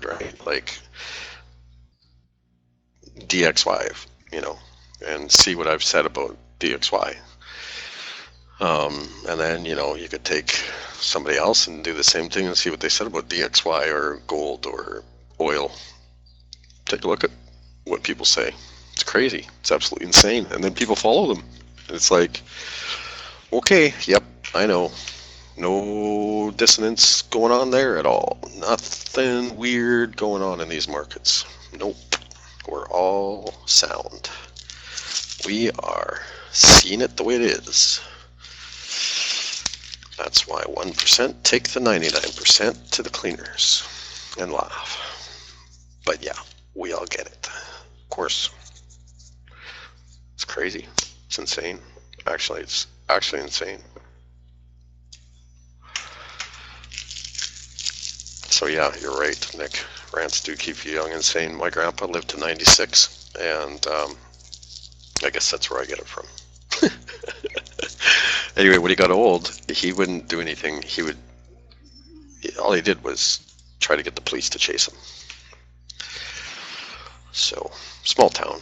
right? Like DXY, you know, and see what I've said about DXY. And then, you know, you could take somebody else and do the same thing and see what they said about DXY or gold or oil. Take a look at what people say. It's crazy. It's absolutely insane. And then people follow them. It's like, okay, yep, I know. No dissonance going on there at all. Nothing weird going on in these markets. Nope. We're all sound. We are seeing it the way it is. That's why 1% take the 99% to the cleaners and laugh. But yeah, we all get it. Of course. It's crazy. It's insane. Actually, it's actually insane. So yeah, you're right, Nick. Rants do keep you young and sane. My grandpa lived to 96, and I guess that's where I get it from. Anyway, when he got old, he wouldn't do anything. All he did was try to get the police to chase him. So, small town.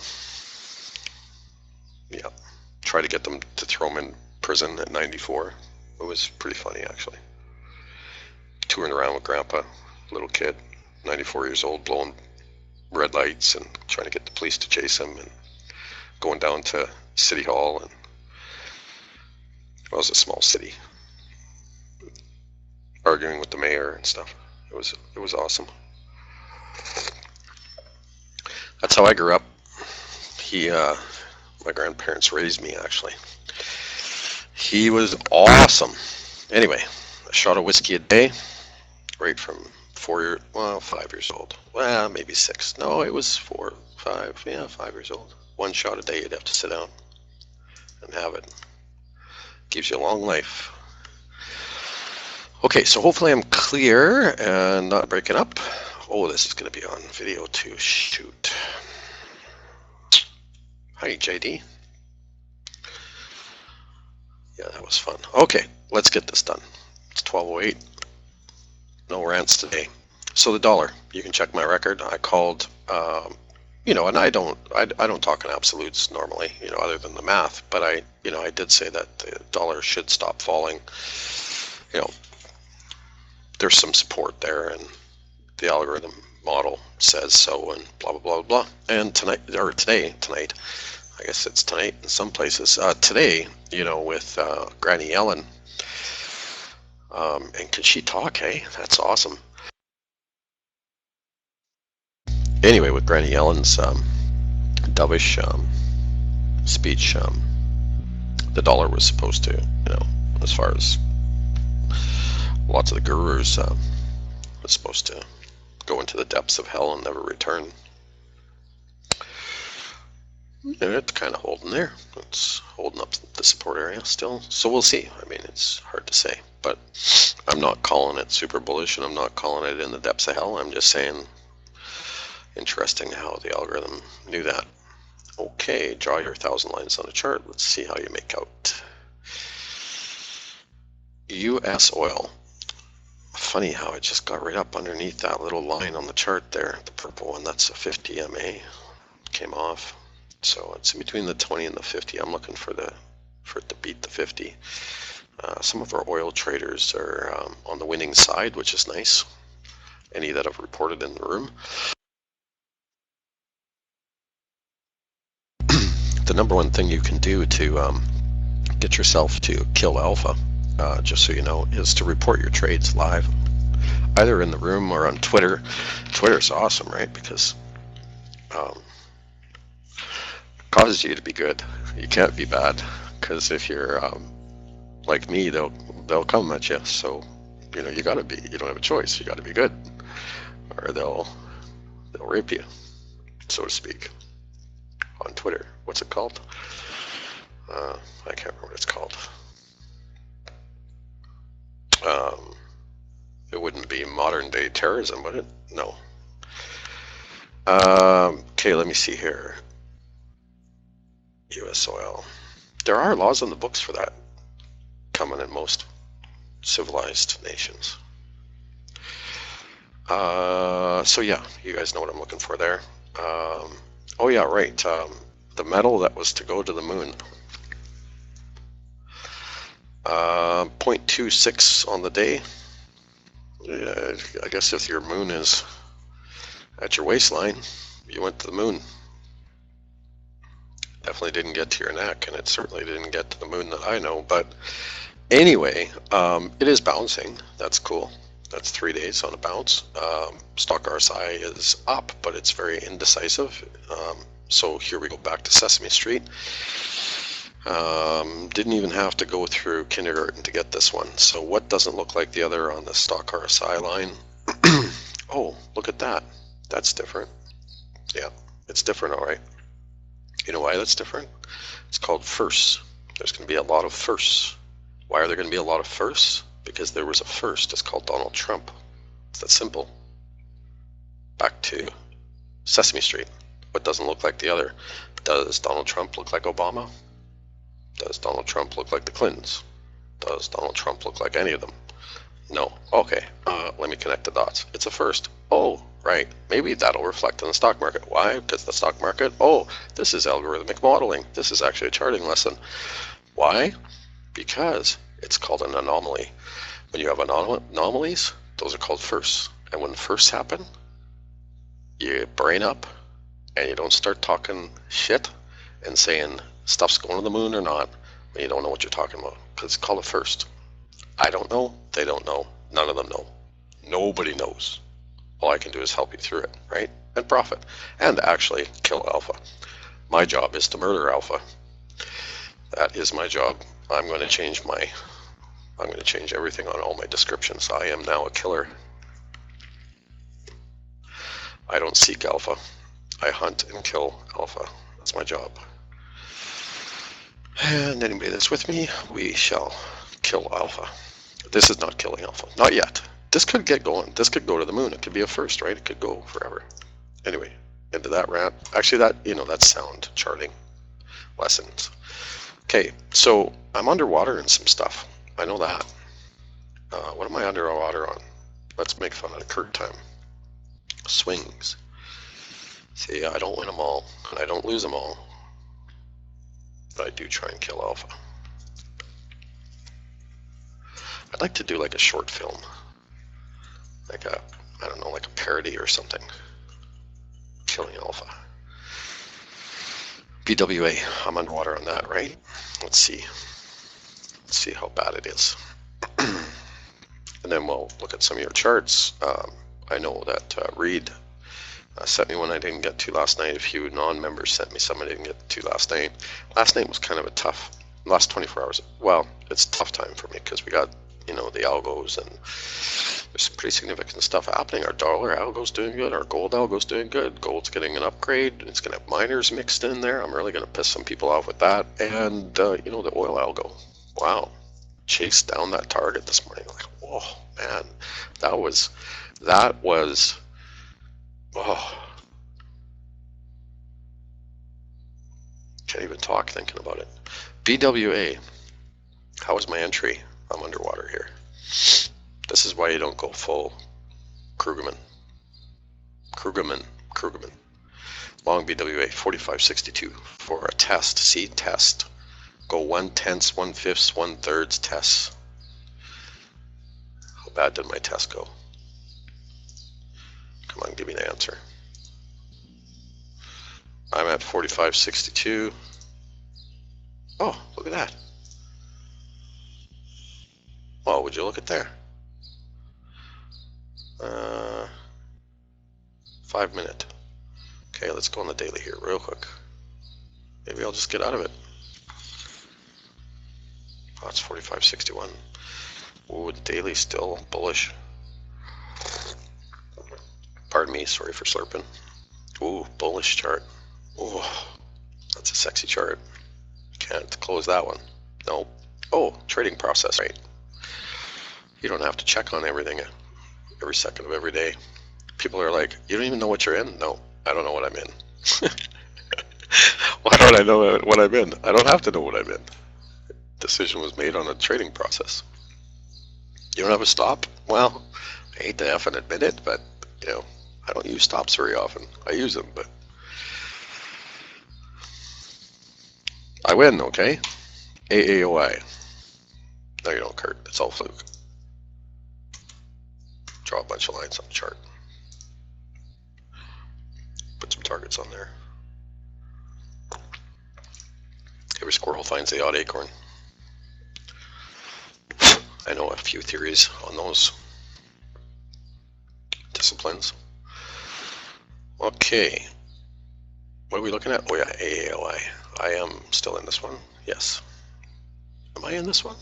Yeah, try to get them to throw him in prison at 94. It was pretty funny, actually. Touring around with Grandpa, little kid, 94 years old, blowing red lights and trying to get the police to chase him, and going down to City Hall, and it was a small city, arguing with the mayor and stuff. It was awesome. That's how I grew up. My grandparents raised me, actually. He was awesome. Anyway, a shot of whiskey a day, right from 5 years old. Well, maybe 6. No, it was 4, 5. Yeah, 5 years old. 1 shot a day. You'd have to sit down and have it. Gives you a long life. Okay, so hopefully I'm clear and not breaking up. Oh, this is going to be on video too. Shoot. Hi, JD. Yeah, that was fun. Okay, let's get this done. It's 12:08. No rants today. So the dollar, you can check my record. I called, you know, and I don't talk in absolutes normally, you know, other than the math. But I did say that the dollar should stop falling. You know, there's some support there, and the algorithm model says so, and blah blah blah blah. And tonight, I guess it's tonight in some places. Today, you know, with Granny Ellen, and can she talk? Hey, that's awesome. Anyway, with Granny Ellen's dovish speech, the dollar was supposed to, you know, as far as lots of the gurus, was supposed to go into the depths of hell and never return. And it's kind of holding there. It's holding up the support area still. So we'll see. I mean, it's hard to say. But I'm not calling it super bullish, and I'm not calling it in the depths of hell. I'm just saying, interesting how the algorithm knew that. Okay, draw your 1,000 lines on a chart. Let's see how you make out. USOIL. Funny how it just got right up underneath that little line on the chart there, the purple one. That's a 50 MA. Came off. So it's in between the 20 and the 50. I'm looking for it to beat the 50. Some of our oil traders are on the winning side, which is nice. Any that have reported in the room. The number one thing you can do to get yourself to kill alpha, just so you know, is to report your trades live, either in the room or on Twitter. Twitter's awesome, right? Because causes you to be good. You can't be bad, because if you're like me, they'll come at you. So you know, you don't have a choice. You got to be good, or they'll rape you, so to speak. On Twitter, what's it called? I can't remember what it's called. It wouldn't be modern day terrorism, would it? No. Okay, let me see here. USOIL. There are laws on the books for that, common in most civilized nations. So yeah, you guys know what I'm looking for there. Oh yeah, right. The metal that was to go to the moon. 0.26 on the day. Yeah, I guess if your moon is at your waistline, you went to the moon. Definitely didn't get to your neck, and it certainly didn't get to the moon that I know. But anyway, it is bouncing. That's cool. That's 3 days on a bounce. Stock RSI is up, but it's very indecisive. So here we go back to Sesame Street. Didn't even have to go through kindergarten to get this one. So what doesn't look like the other on the stock RSI line? Oh, look at that. That's different. Yeah, it's different, all right. You know why that's different? It's called firsts. There's going to be a lot of firsts. Why are there going to be a lot of firsts? Because there was a first. It's called Donald Trump. It's that simple. Back to Sesame Street. What doesn't look like the other? Does Donald Trump look like Obama? Does Donald Trump look like the Clintons? Does Donald Trump look like any of them? No. Okay, let me connect the dots. It's a first. Oh, right. Maybe that'll reflect on the stock market. Why? Because the stock market, oh, this is algorithmic modeling. This is actually a charting lesson. Why? Because it's called an anomaly. When you have anomalies, those are called firsts. And when firsts happen, you brain up and you don't start talking shit and saying stuff's going to the moon or not when you don't know what you're talking about, because it's called a first. I don't know, they don't know, none of them know. Nobody knows. All I can do is help you through it, right? And profit. And actually kill alpha. My job is to murder alpha. That is my job. I'm going to change everything on all my descriptions. I am now a killer. I don't seek alpha. I hunt and kill alpha. That's my job. And anybody that's with me, we shall kill alpha. This is not killing alpha. Not yet. This could get going. This could go to the moon. It could be a first, right? It could go forever. Anyway, into that rant. Actually, that's sound charting lessons. Okay, so I'm underwater in some stuff. I know that. What am I underwater on? Let's make fun of the current time. Swings. See, I don't win them all, and I don't lose them all. But I do try and kill alpha. I'd like to do like a short film. Like a, I don't know, like a parody or something. Killing alpha. BWA, I'm underwater on that, right? Let's see. Let's see how bad it is. And then we'll look at some of your charts. I know that Reed sent me one I didn't get to last night. A few non-members sent me some I didn't get to last night. Last night was kind of a tough, last 24 hours. Well, it's a tough time for me because we got, the algos, and there's some pretty significant stuff happening. Our dollar algo's doing good. Our gold algo's doing good. Gold's getting an upgrade. It's going to have miners mixed in there. I'm really going to piss some people off with that. And, the oil algo. Wow. Chased down that target this morning. Like, whoa, man. That was, oh. Can't even talk thinking about it. BWA. How was my entry? I'm underwater here. This is why you don't go full Krugerman. Long BWA 45.62 for a test. See, test. Go 1/10, 1/5, 1/3 tests. How bad did my test go? Come on, give me the answer. I'm at 45.62. Oh, look at that. Well, would you look at there? 5 minute. Okay, let's go on the daily here real quick. Maybe I'll just get out of it. Oh, it's 45.61. Ooh, the daily still bullish. Pardon me, sorry for slurping. Ooh, bullish chart. Ooh, that's a sexy chart. Can't close that one. No. Oh, trading process, right? You don't have to check on everything every second of every day. People are like, you don't even know what you're in? No, I don't know what I'm in. Why don't I know what I'm in? I don't have to know what I'm in. Decision was made on a trading process. You don't have a stop? Well, I hate to effing admit it, but You know, I don't use stops very often. I use them, but I win, okay? AAOI. No, you don't, Kurt. It's all fluke. Draw a bunch of lines on the chart. Put some targets on there. Every squirrel finds the odd acorn. I know a few theories on those disciplines. Okay. What are we looking at? Oh yeah, AAOI. I am still in this one. Yes. Am I in this one?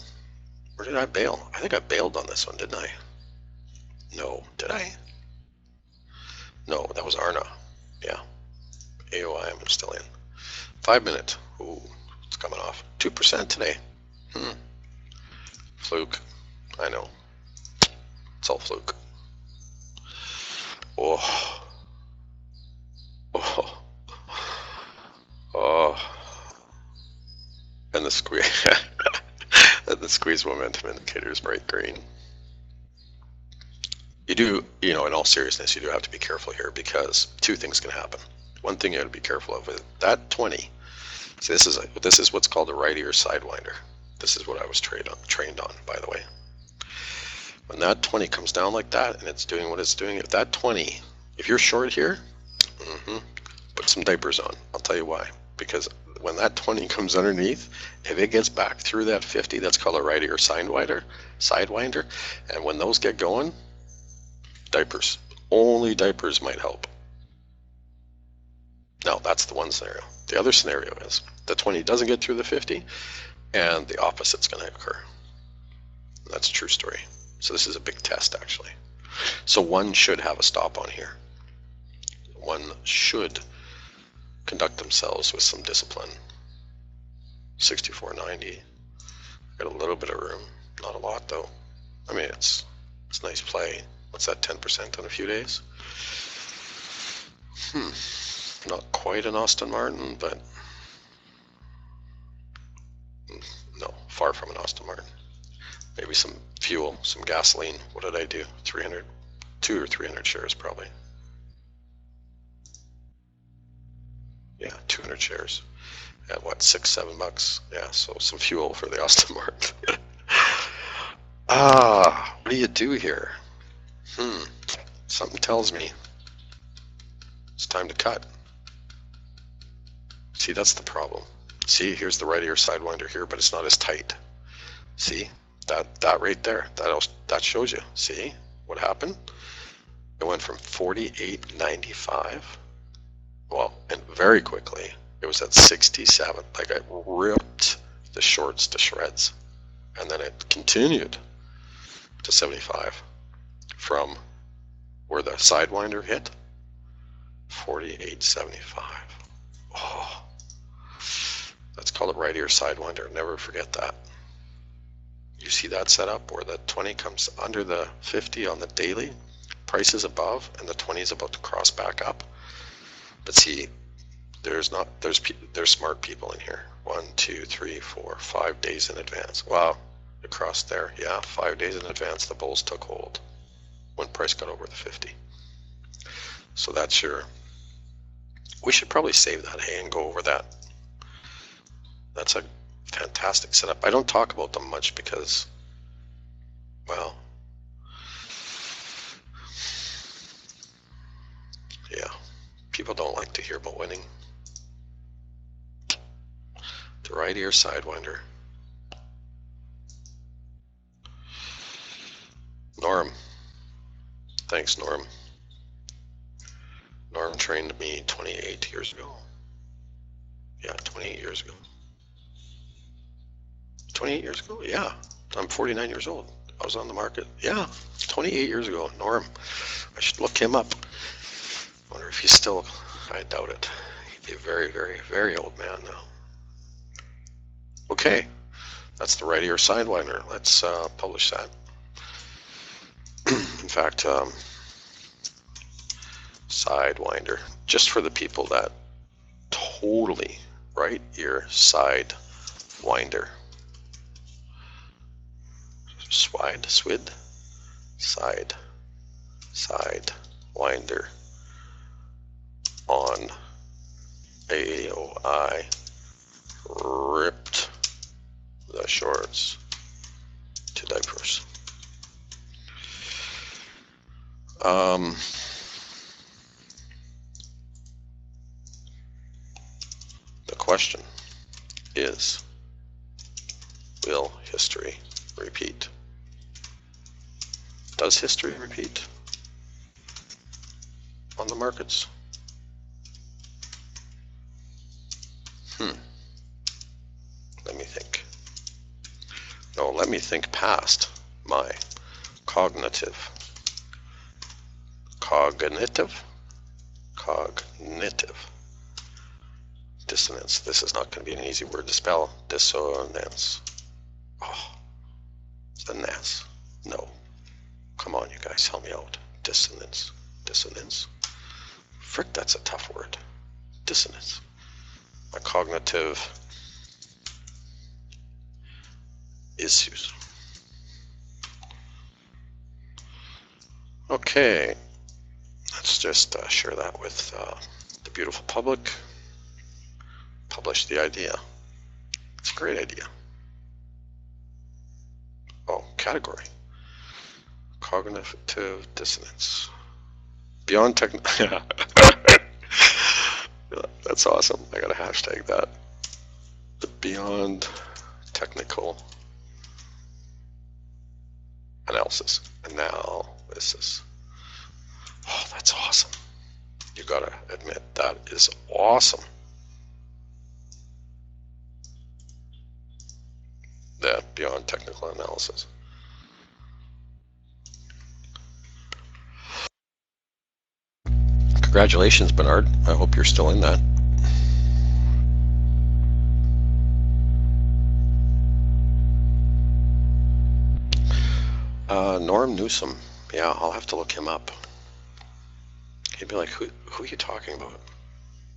Or did I bail? I think I bailed on this one, didn't I? No. Did I? No, that was Arna. Yeah. AOI, I'm still in. 5 minute. Ooh, it's coming off. 2% today. Fluke. I know. It's all fluke. Oh. Oh. Oh. And the squeeze. And the squeeze momentum indicator is bright green. You do, you know, in all seriousness, you do have to be careful here because two things can happen. One thing you have to be careful of is that 20. So this is what's called a right ear sidewinder. This is what I was trained on, by the way. When that 20 comes down like that and it's doing what it's doing, if that 20, if you're short here, put some diapers on. I'll tell you why. Because when that 20 comes underneath, if it gets back through that 50, that's called a right ear sidewinder. And when those get going, diapers. Only diapers might help. Now, that's the one scenario. The other scenario is the 20 doesn't get through the 50, and the opposite's going to occur. That's a true story. So this is a big test, actually. So one should have a stop on here. One should conduct themselves with some discipline. 64.90. Got a little bit of room. Not a lot, though. I mean, it's a nice play. What's that, 10% in a few days? Not quite an Aston Martin, but no, far from an Aston Martin. Maybe some fuel, some gasoline. What did I do? 200 or 300 shares probably. Yeah, 200 shares at what, $6, $7? Yeah, so some fuel for the Aston Martin. What do you do here? Something tells me it's time to cut. See, that's the problem. See, here's the right ear sidewinder here, but it's not as tight. See, that right there, that shows you. See what happened? It went from 48.95. Well, and very quickly, it was at 67. Like I ripped the shorts to shreds. And then it continued to 75 from where the sidewinder hit, 48.75. Oh, that's called a right ear sidewinder. Never forget that. You see that setup where the 20 comes under the 50 on the daily, price is above, and the 20 is about to cross back up. But see, there's smart people in here. 1, 2, 3, 4, 5 days in advance. Wow, it crossed there. Yeah, 5 days in advance, the bulls took hold when price got over the 50. So that's your. We should probably save that, hey, and go over that. That's a fantastic setup. I don't talk about them much because, well, yeah, people don't like to hear about winning. The right ear sidewinder. Norm. Thanks, Norm. Norm trained me 28 years ago. Yeah, 28 years ago. 28 years ago? Yeah. I'm 49 years old. I was on the market. Yeah, 28 years ago. Norm. I should look him up. I wonder if he's still, I doubt it. He'd be a very, very, very old man now. Okay. That's the right ear sidewinder. Let's publish that. In fact, sidewinder, just for the people that totally right ear sidewinder. Swide, side Sidewinder on AAOI ripped the shorts to diapers. The question is, will history repeat? Does history repeat on the markets? Let me think. No, let me think past my cognitive dissonance. This is not going to be an easy word to spell. Dissonance. Oh, dissonance. No. Come on, you guys, help me out. Dissonance. Dissonance. Frick, that's a tough word. Dissonance. My cognitive issues. Okay, let's just share that with the beautiful public. Publish the idea. It's a great idea. Oh, category. Cognitive dissonance. Beyond technical. That's awesome. I gotta hashtag that. The beyond technical analysis. Analysis. Oh, that's awesome. You gotta admit that is awesome. That beyond technical analysis. Congratulations, Bernard. I hope you're still in that. Norm Newsom. Yeah, I'll have to look him up. He'd be like, who are you talking about?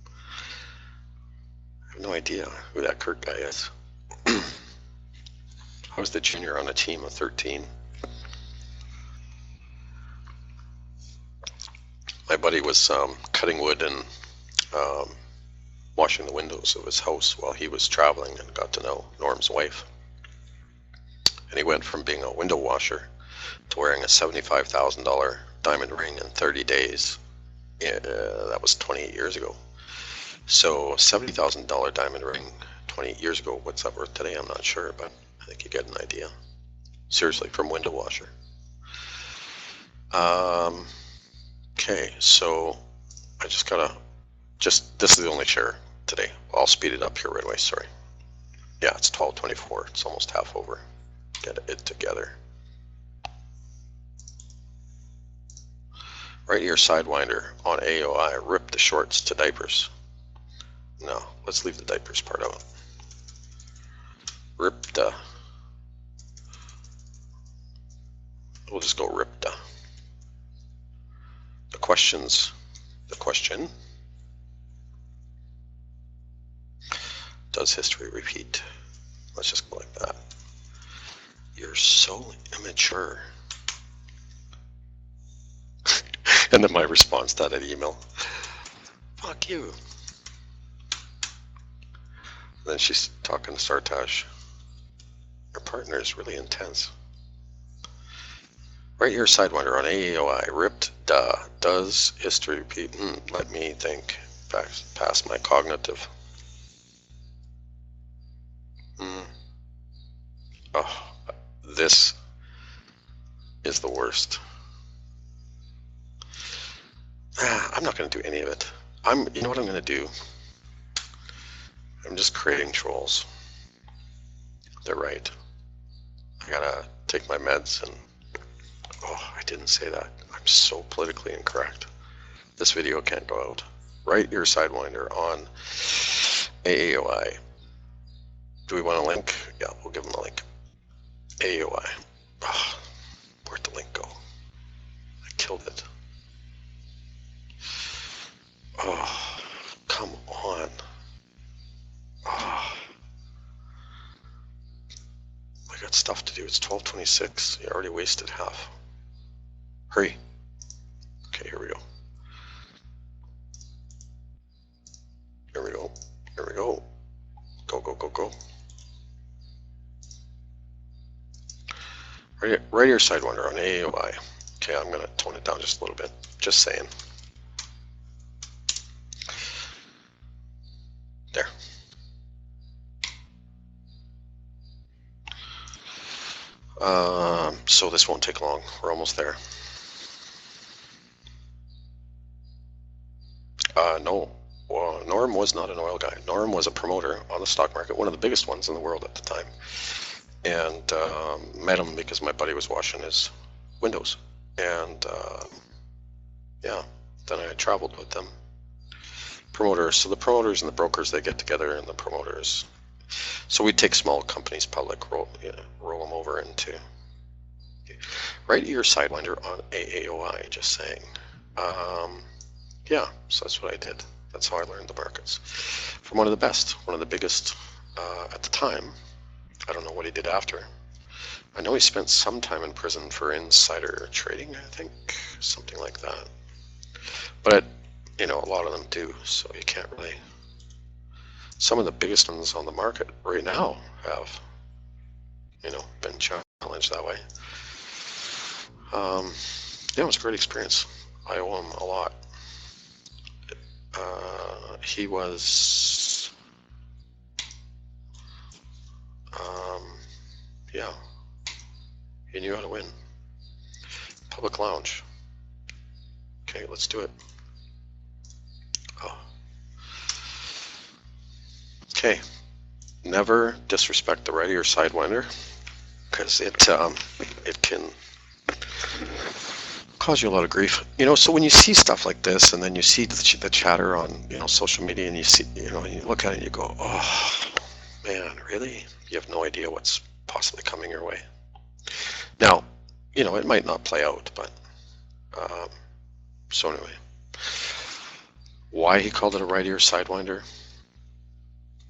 I have no idea who that Kirk guy is. I was the junior on a team of 13. My buddy was cutting wood and washing the windows of his house while he was traveling, and got to know Norm's wife. And he went from being a window washer to wearing a $75,000 diamond ring in 30 days. That was 28 years ago. So $70,000 diamond ring 28 years ago, what's that worth today? I'm not sure, but I think you get an idea. Seriously, from window washer. Okay, so I just gotta, this is the only share today. I'll speed it up here right away, sorry. Yeah, it's 12:24, it's almost half over. Get it together. Right Ear Sidewinder on AAOI ripped the shorts to diapers. No, let's leave the diapers part out. Ripped the, we'll just go ripped the. The question, does history repeat? Let's just go like that. You're so immature. And then my response to that email, fuck you. And then she's talking to Sartaj. Her partner is really intense. Right Ear Sidewinder on AAOI ripped does history repeat? Let me think past my cognitive. Oh, this is the worst. I'm not going to do any of it. You know what I'm going to do? I'm just creating trolls. They're right. I gotta take my meds and, oh, I didn't say that. I'm so politically incorrect. This video can't go out. Right Ear Sidewinder on AAOI. Do we want a link? Yeah, we'll give them a link. AAOI. Oh, where'd the link go? I killed it. Oh, come on. Oh. I got stuff to do. It's 12:26. You already wasted half. Hurry. Okay, here we go. go. Right Ear Sidewinder on AAOI. Okay, I'm going to tone it down just a little bit. Just saying. There. So this won't take long. We're almost there. No. Well, Norm was not an oil guy. Norm was a promoter on the stock market, one of the biggest ones in the world at the time. And met him because my buddy was washing his windows. And yeah, then I traveled with them. Promoters, so the promoters and the brokers, they get together, and the promoters. So we'd take small companies public, roll them over into Right Ear Sidewinder on AAOI, just saying. Yeah, so that's what I did. That's how I learned the markets. From one of the best, one of the biggest at the time. I don't know what he did after. I know he spent some time in prison for insider trading, I think, something like that. But, you know, a lot of them do, so you can't really. Some of the biggest ones on the market right now have, you know, been challenged that way. Yeah, it was a great experience. I owe him a lot. He was, yeah, he knew how to win. Public lounge. Okay, let's do it. Oh. Okay, never disrespect the Right Ear Sidewinder, because it can cause you a lot of grief. You know, so when you see stuff like this, and then you see the chatter on, you know, social media, and you see, you know, you look at it and you go, oh man, really? You have no idea what's possibly coming your way. Now, you know, it might not play out, but so anyway, why he called it a Right Ear Sidewinder,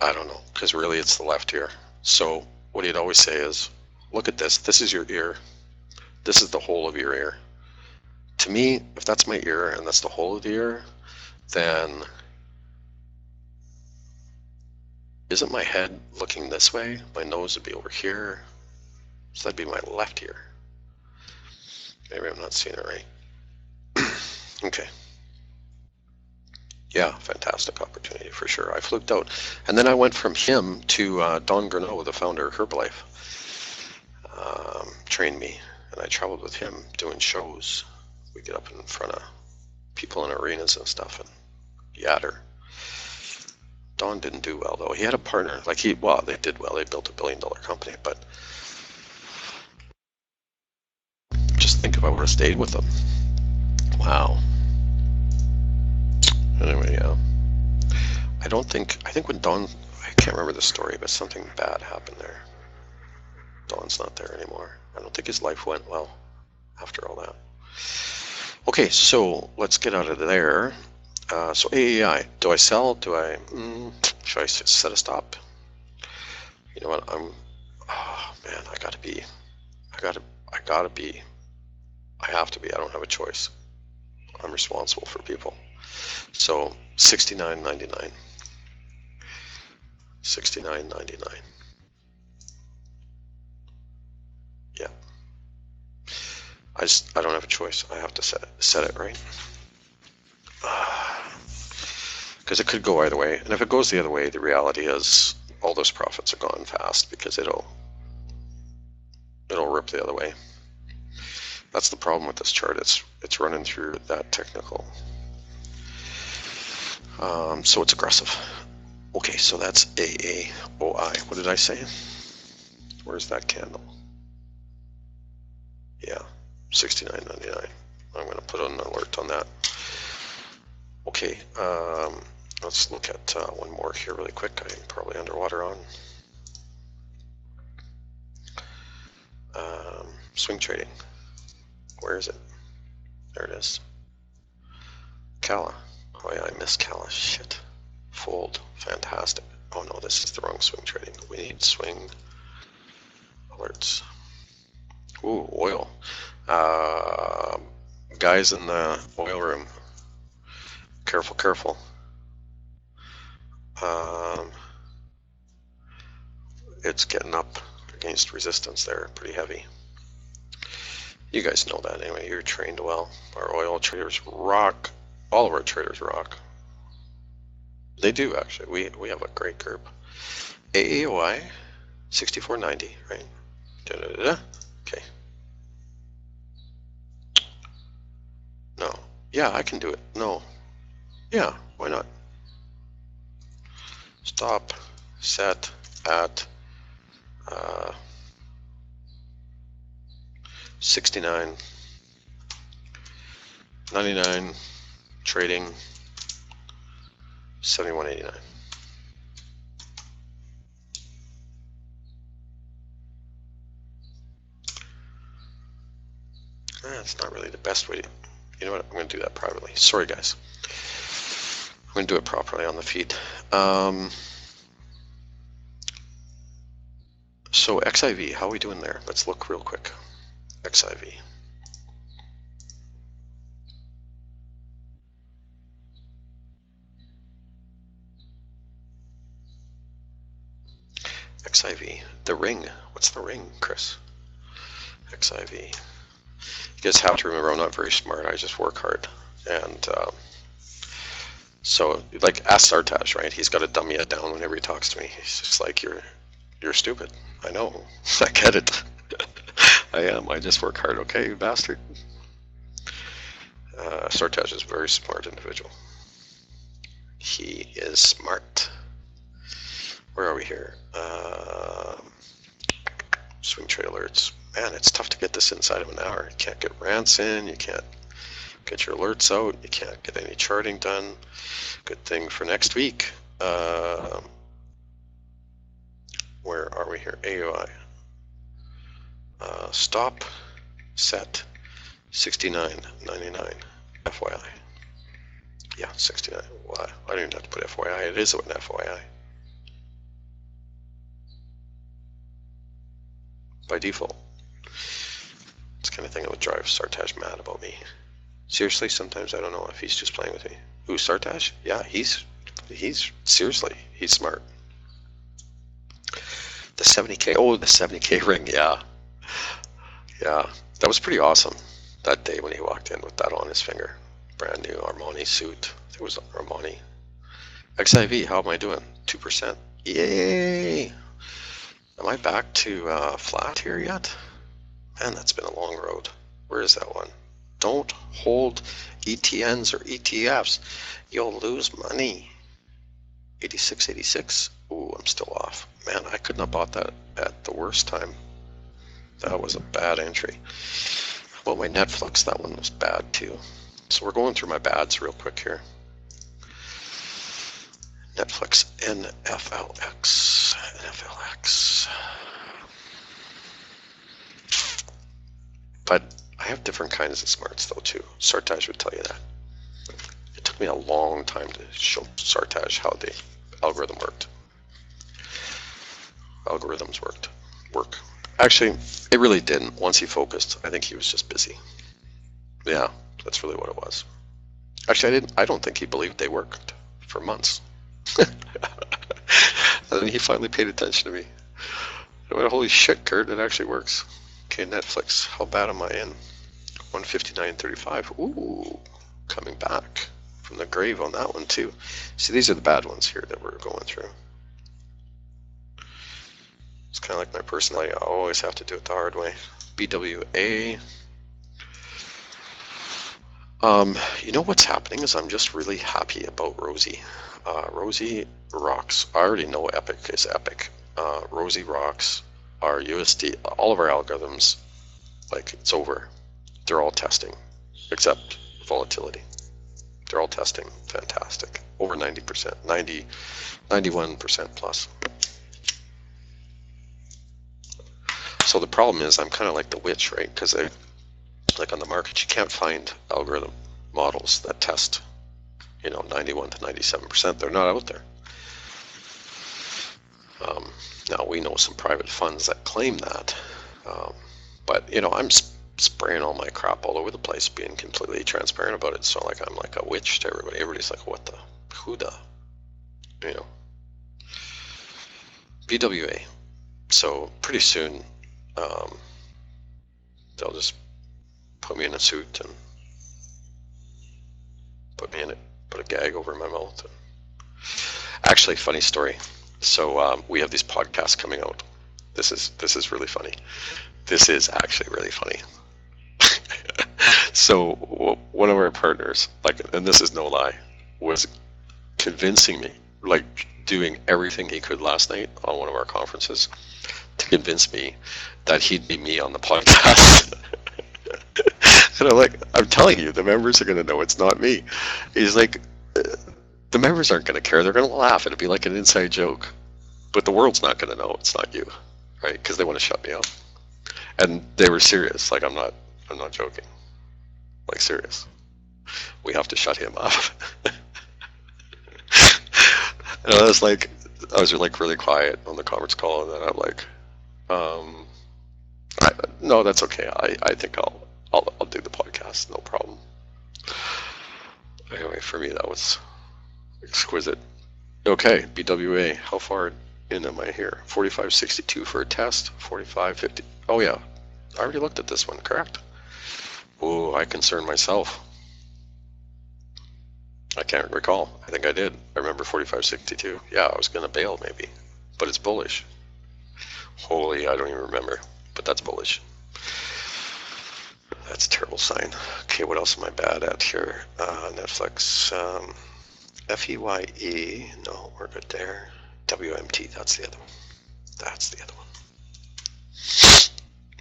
I don't know, because really it's the left ear. So what he'd always say is, look at this, this is your ear, this is the whole of your ear. To me, if that's my ear and that's the whole of the ear, then isn't my head looking this way? My nose would be over here, so that'd be my left ear. Maybe I'm not seeing it right. Okay. Yeah, fantastic opportunity for sure. I fluked out. And then I went from him to Don Greneau, the founder of Herbalife, trained me, and I traveled with him doing shows. We get up in front of people in arenas and stuff and yatter. Don didn't do well though. He had a partner, like well, they did well. They built $1 billion company, but just think if I would have stayed with them. Wow. Anyway, yeah. I think when Don, I can't remember the story, but something bad happened there. Don's not there anymore. I don't think his life went well after all that. Okay, so let's get out of there. So AAI, do I sell? Do I, should I set a stop? You know what, oh man, I have to be, I don't have a choice. I'm responsible for people. So 69.99. 69.99. Yeah. I don't have a choice. I have to set it right. Because it could go either way. And if it goes the other way, the reality is all those profits are gone fast because it'll rip the other way. That's the problem with this chart. It's running through that technical. So it's aggressive. Okay, so that's AAOI. What did I say? Where's that candle? Yeah, 69.99. I'm going to put an alert on that. Okay, let's look at one more here really quick. I'm probably underwater on. Swing trading. Where is it? There it is. Cala. Oh yeah, I missed Cala. Shit. Fold. Fantastic. Oh no, this is the wrong swing trading. We need swing alerts. Ooh, oil. Guys in the oil room. Careful, careful. it's getting up against resistance there, pretty heavy. You guys know that anyway, you're trained well. Our oil traders rock. All of our traders rock. They do, actually. We have a great group. AAOI 6490, right? Okay. No. Yeah, I can do it. No. Yeah, why not? Stop, set at 69.99, trading 71.89. That's not really the best way to, you know what, I'm going to do that privately. Sorry guys. I'm going to do it properly on the feed. So XIV, how are we doing there? Let's look real quick. XIV. XIV. The ring. What's the ring, Chris? XIV. You guys have to remember, I'm not very smart. I just work hard. And so, like, ask Sartaj, right? He's got to dumb me down whenever he talks to me. He's just like, you're stupid. I know. I get it. I am. I just work hard. Okay, you bastard. Sartaj is a very smart individual. He is smart. Where are we here? Swing trade alerts. Man, it's tough to get this inside of an hour. You can't get rants in. You can't get your alerts out. You can't get any charting done. Good thing for next week. Where are we here? AOI. Stop, set, 69.99. FYI. Yeah, 69. Well, I don't even have to put FYI. It is an FYI. By default. It's the kind of thing that would drive Sartaj mad about me. Seriously, sometimes I don't know if he's just playing with me. Who, Sartaj? Yeah, he's seriously, he's smart. The 70K, oh, the 70K ring, yeah. Yeah, that was pretty awesome that day when he walked in with that on his finger. Brand new Armani suit. It was Armani. XIV, how am I doing? 2%. Yay! Am I back to flat here yet? Man, that's been a long road. Where is that one? Don't hold ETNs or ETFs. You'll lose money. 86.86. Ooh, I'm still off. Man, I couldn't have bought that at the worst time. That was a bad entry. How about my Netflix? That one was bad too. So we're going through my bads real quick here. Netflix, NFLX, NFLX. But I have different kinds of smarts though too. Sartaj would tell you that. It took me a long time to show Sartaj how the algorithm worked. Algorithms work. Actually, it really didn't. Once he focused, I think he was just busy. Yeah, that's really what it was. Actually, I don't think he believed they worked for months. And then he finally paid attention to me. I went, holy shit, Kurt, it actually works. Okay, Netflix, how bad am I in? 159.35. Ooh, coming back from the grave on that one too. See, these are the bad ones here that we're going through. It's kind of like my personality. I always have to do it the hard way. BWA. You know what's happening is I'm just really happy about Rosie. Rosie rocks. I already know Epic is Epic. Rosie rocks. Our USD, all of our algorithms, like it's over. They're all testing, except volatility. They're all testing. Fantastic. Over 90%, 91% plus. So the problem is I'm kind of like the witch, right? Because like on the market, you can't find algorithm models that test, 91 to 97%. They're not out there. Now we know some private funds that claim that, but I'm spraying all my crap all over the place, being completely transparent about it. So like I'm like a witch to everybody. Everybody's like, what the, who the, BWA. So pretty soon, they'll just put me in a suit and put me in it, put a gag over my mouth. Actually, funny story. So we have these podcasts coming out. This is really funny. This is actually really funny. So one of our partners, like, and this is no lie, was convincing me, like doing everything he could last night on one of our conferences to convince me that he'd be me on the podcast. And I'm like, I'm telling you, the members are going to know it's not me. He's like, the members aren't going to care. They're going to laugh. It'll be like an inside joke. But the world's not going to know it's not you, right? Because they want to shut me up. And they were serious. Like, I'm not joking. Like, serious. We have to shut him up. And I was like really quiet on the conference call, and then I'm like, no, that's okay. I think I'll do the podcast, no problem. Anyway, for me that was exquisite. Okay, BWA, how far in am I here? 45.62 for a test, 45.50. Oh yeah, I already looked at this one, correct? Oh, I concerned myself. I can't recall. I think I did. I remember 45.62. Yeah, I was going to bail maybe, but it's bullish. Holy, I don't even remember, but that's bullish. That's a terrible sign. Okay, what else am I bad at here? Netflix, FEYE, no, we're good there. WMT, that's the other one. That's the other one.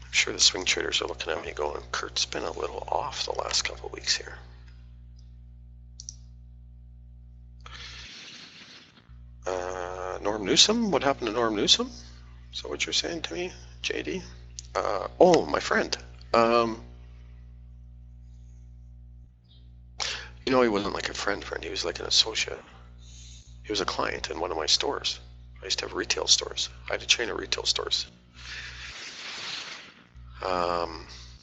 I'm sure the swing traders are looking at me going, Kurt's been a little off the last couple of weeks here. Norm Newsom, what happened to Norm Newsom? Is that what you're saying to me, JD? Oh, my friend. You know, he wasn't like a friend. He was like an associate. He was a client in one of my stores. I used to have retail stores. I had a chain of retail stores.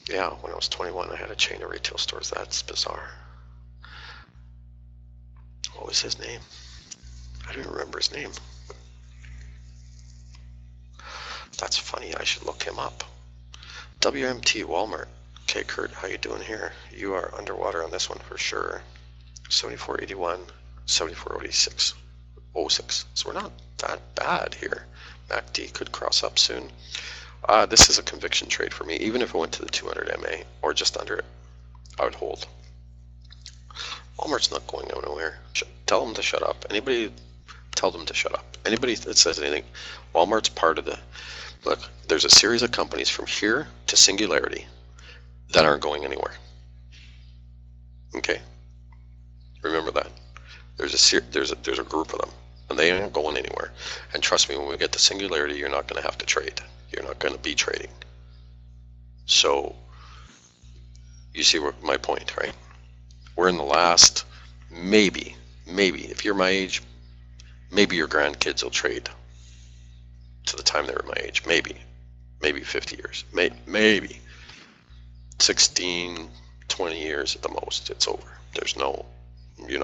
Yeah, when I was 21, I had a chain of retail stores. That's bizarre. What was his name? I don't remember his name. That's funny. I should look him up. WMT Walmart. Okay, Kurt, how you doing here? You are underwater on this one for sure. 74.81, 74.86, 06. So we're not that bad here. MACD could cross up soon. This is a conviction trade for me. Even if it went to the 200 MA or just under it, I would hold. Walmart's not going nowhere. Tell them to shut up. Anybody, tell them to shut up. Anybody that says anything, Walmart's part of the, look, there's a series of companies from here to singularity that aren't going anywhere. Okay, remember that. There's a group of them, and they aren't going anywhere. And trust me, when we get to singularity, you're not going to have to trade. You're not going to be trading. So you see my point, right? We're in the last, maybe if you're my age, maybe your grandkids will trade to the time they were my age. Maybe 50 years. Maybe 16, 20 years at the most. It's over. There's no, you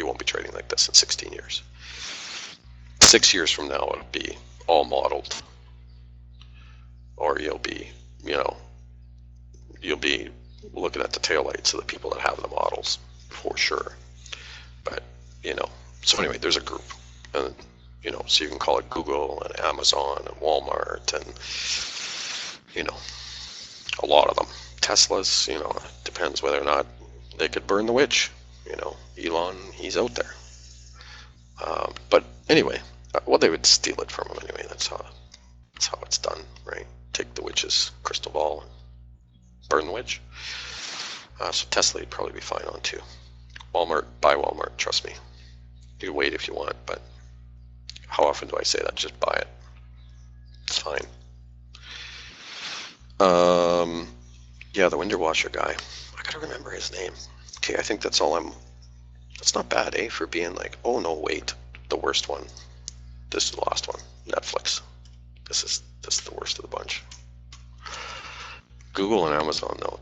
won't be trading like this in 16 years. 6 years from now, it'll be all modeled, or you'll be looking at the taillights of the people that have the models for sure. But so anyway, there's a group, and so you can call it Google and Amazon and Walmart and a lot of them. Teslas, it depends whether or not they could burn the witch. Elon, he's out there. But anyway, well, they would steal it from him anyway. That's how it's done, right? Take the witch's crystal ball and burn the witch. So Tesla would probably be fine on too. Walmart, buy Walmart, trust me. You can wait if you want, but how often do I say that? Just buy it. It's fine. Yeah, the window washer guy. I gotta remember his name. Okay, I think that's all that's not bad, eh? For being like, oh no, wait, the worst one. This is the last one. Netflix. This is the worst of the bunch. Google and Amazon, though.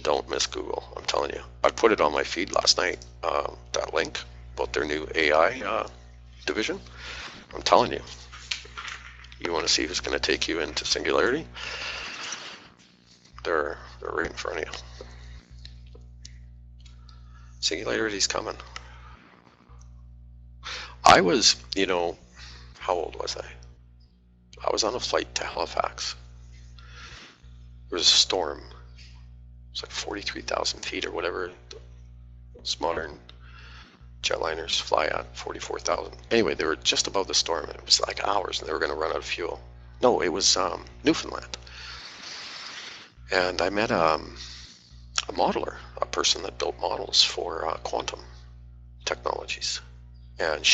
Don't miss Google, I'm telling you. I put it on my feed last night, that link about their new AI division. I'm telling you, You want to see who's going to take you into Singularity? They're right in front of you. Singularity's coming. I was, you know, how old was I? I was on a flight to Halifax. There was a storm. It was like 43,000 feet or whatever. Those modern jetliners fly at 44,000. Anyway, they were just above the storm, and it was like hours, and they were going to run out of fuel. No, it was Newfoundland. And I met a modeler, a person that built models for quantum technologies. And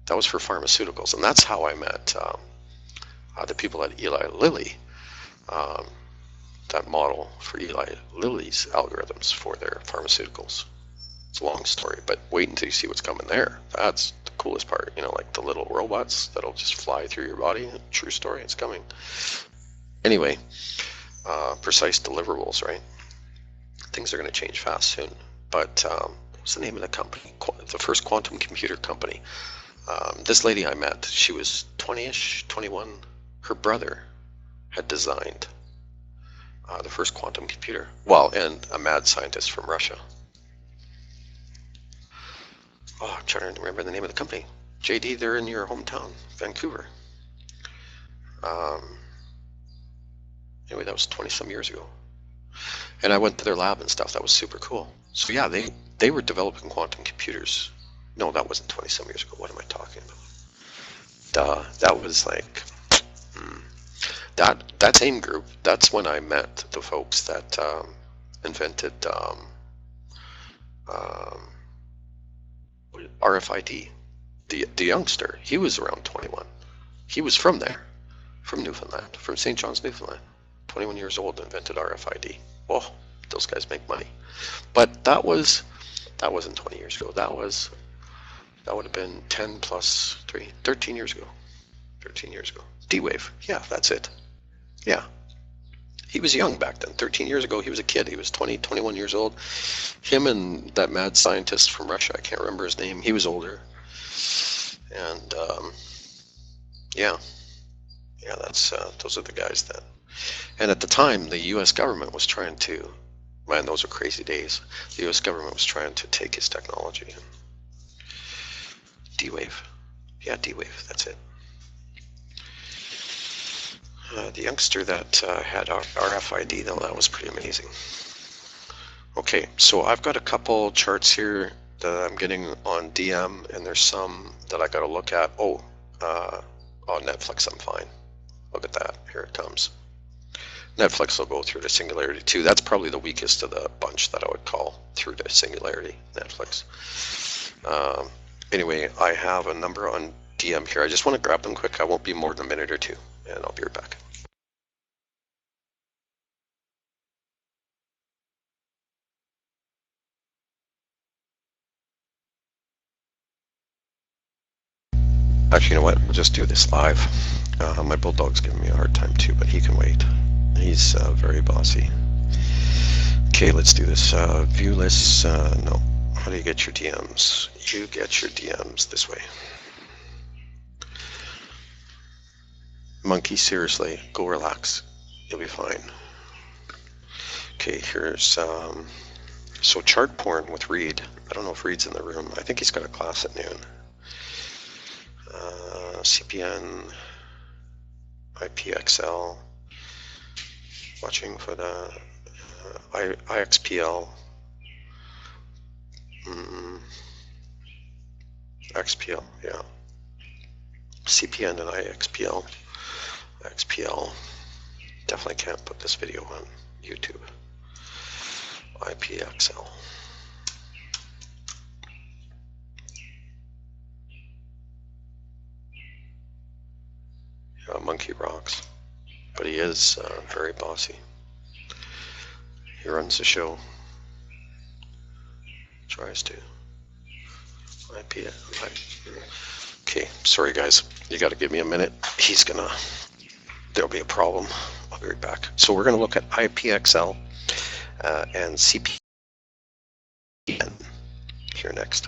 that was for pharmaceuticals. And that's how I met the people at Eli Lilly, that model for Eli Lilly's algorithms for their pharmaceuticals. It's a long story, but wait until you see what's coming there. That's the coolest part, you know, like the little robots that'll just fly through your body. True story, it's coming. Anyway, precise deliverables, right? Things are going to change fast soon. But what's the name of the company? The first quantum computer company. This lady I met, she was 20-ish, 21. Her brother had designed the first quantum computer. Well, and a mad scientist from Russia. Oh, I'm trying to remember the name of the company. JD, they're in your hometown, Vancouver. Anyway, that was 20-some years ago. And I went to their lab and stuff. That was super cool. So yeah, they were developing quantum computers. No, that wasn't 20-some years ago. What am I talking about? Duh, that was like... That same group, that's when I met the folks that invented RFID. The youngster, he was around 21. He was from there, from Newfoundland, from St. John's, Newfoundland. 21 years old, invented RFID. Oh, those guys make money. But that wasn't 20 years ago. That would have been 10 plus 3, 13 years ago. 13 years ago. D-Wave, yeah, that's it. Yeah. He was young back then. 13 years ago, he was a kid. He was 20, 21 years old. Him and that mad scientist from Russia, I can't remember his name. He was older. And yeah, that's those are the guys that. And at the time, the U.S. government was trying to. Man, those are crazy days. The U.S. government was trying to take his technology. D-Wave, yeah, D-Wave. That's it. The youngster that had RFID, though, that was pretty amazing. Okay, so I've got a couple charts here that I'm getting on DM, and there's some that I got to look at. Oh, on Netflix, I'm fine. Look at that. Here it comes. Netflix will go through to Singularity too. That's probably the weakest of the bunch that I would call through to Singularity, Netflix. Anyway, I have a number on DM here. I just want to grab them quick. I won't be more than a minute or two, and I'll be right back. Actually, you know what? We'll just do this live. My bulldog's giving me a hard time too, but he can wait. He's very bossy. Okay, let's do this. View lists, no. How do you get your DMs? You get your DMs this way. Monkey, seriously, go relax. You'll be fine. Okay, here's, so chart porn with Reed. I don't know if Reed's in the room. I think he's got a class at noon. CPN, IPXL, watching for the IXPL, XPL, yeah, CPN and IXPL, XPL, definitely can't put this video on YouTube, IPXL. Monkey rocks, but he is very bossy. He runs the show. Tries to. Okay, sorry guys, you got to give me a minute. There'll be a problem. I'll be right back. So we're going to look at IPXL and CPN here next.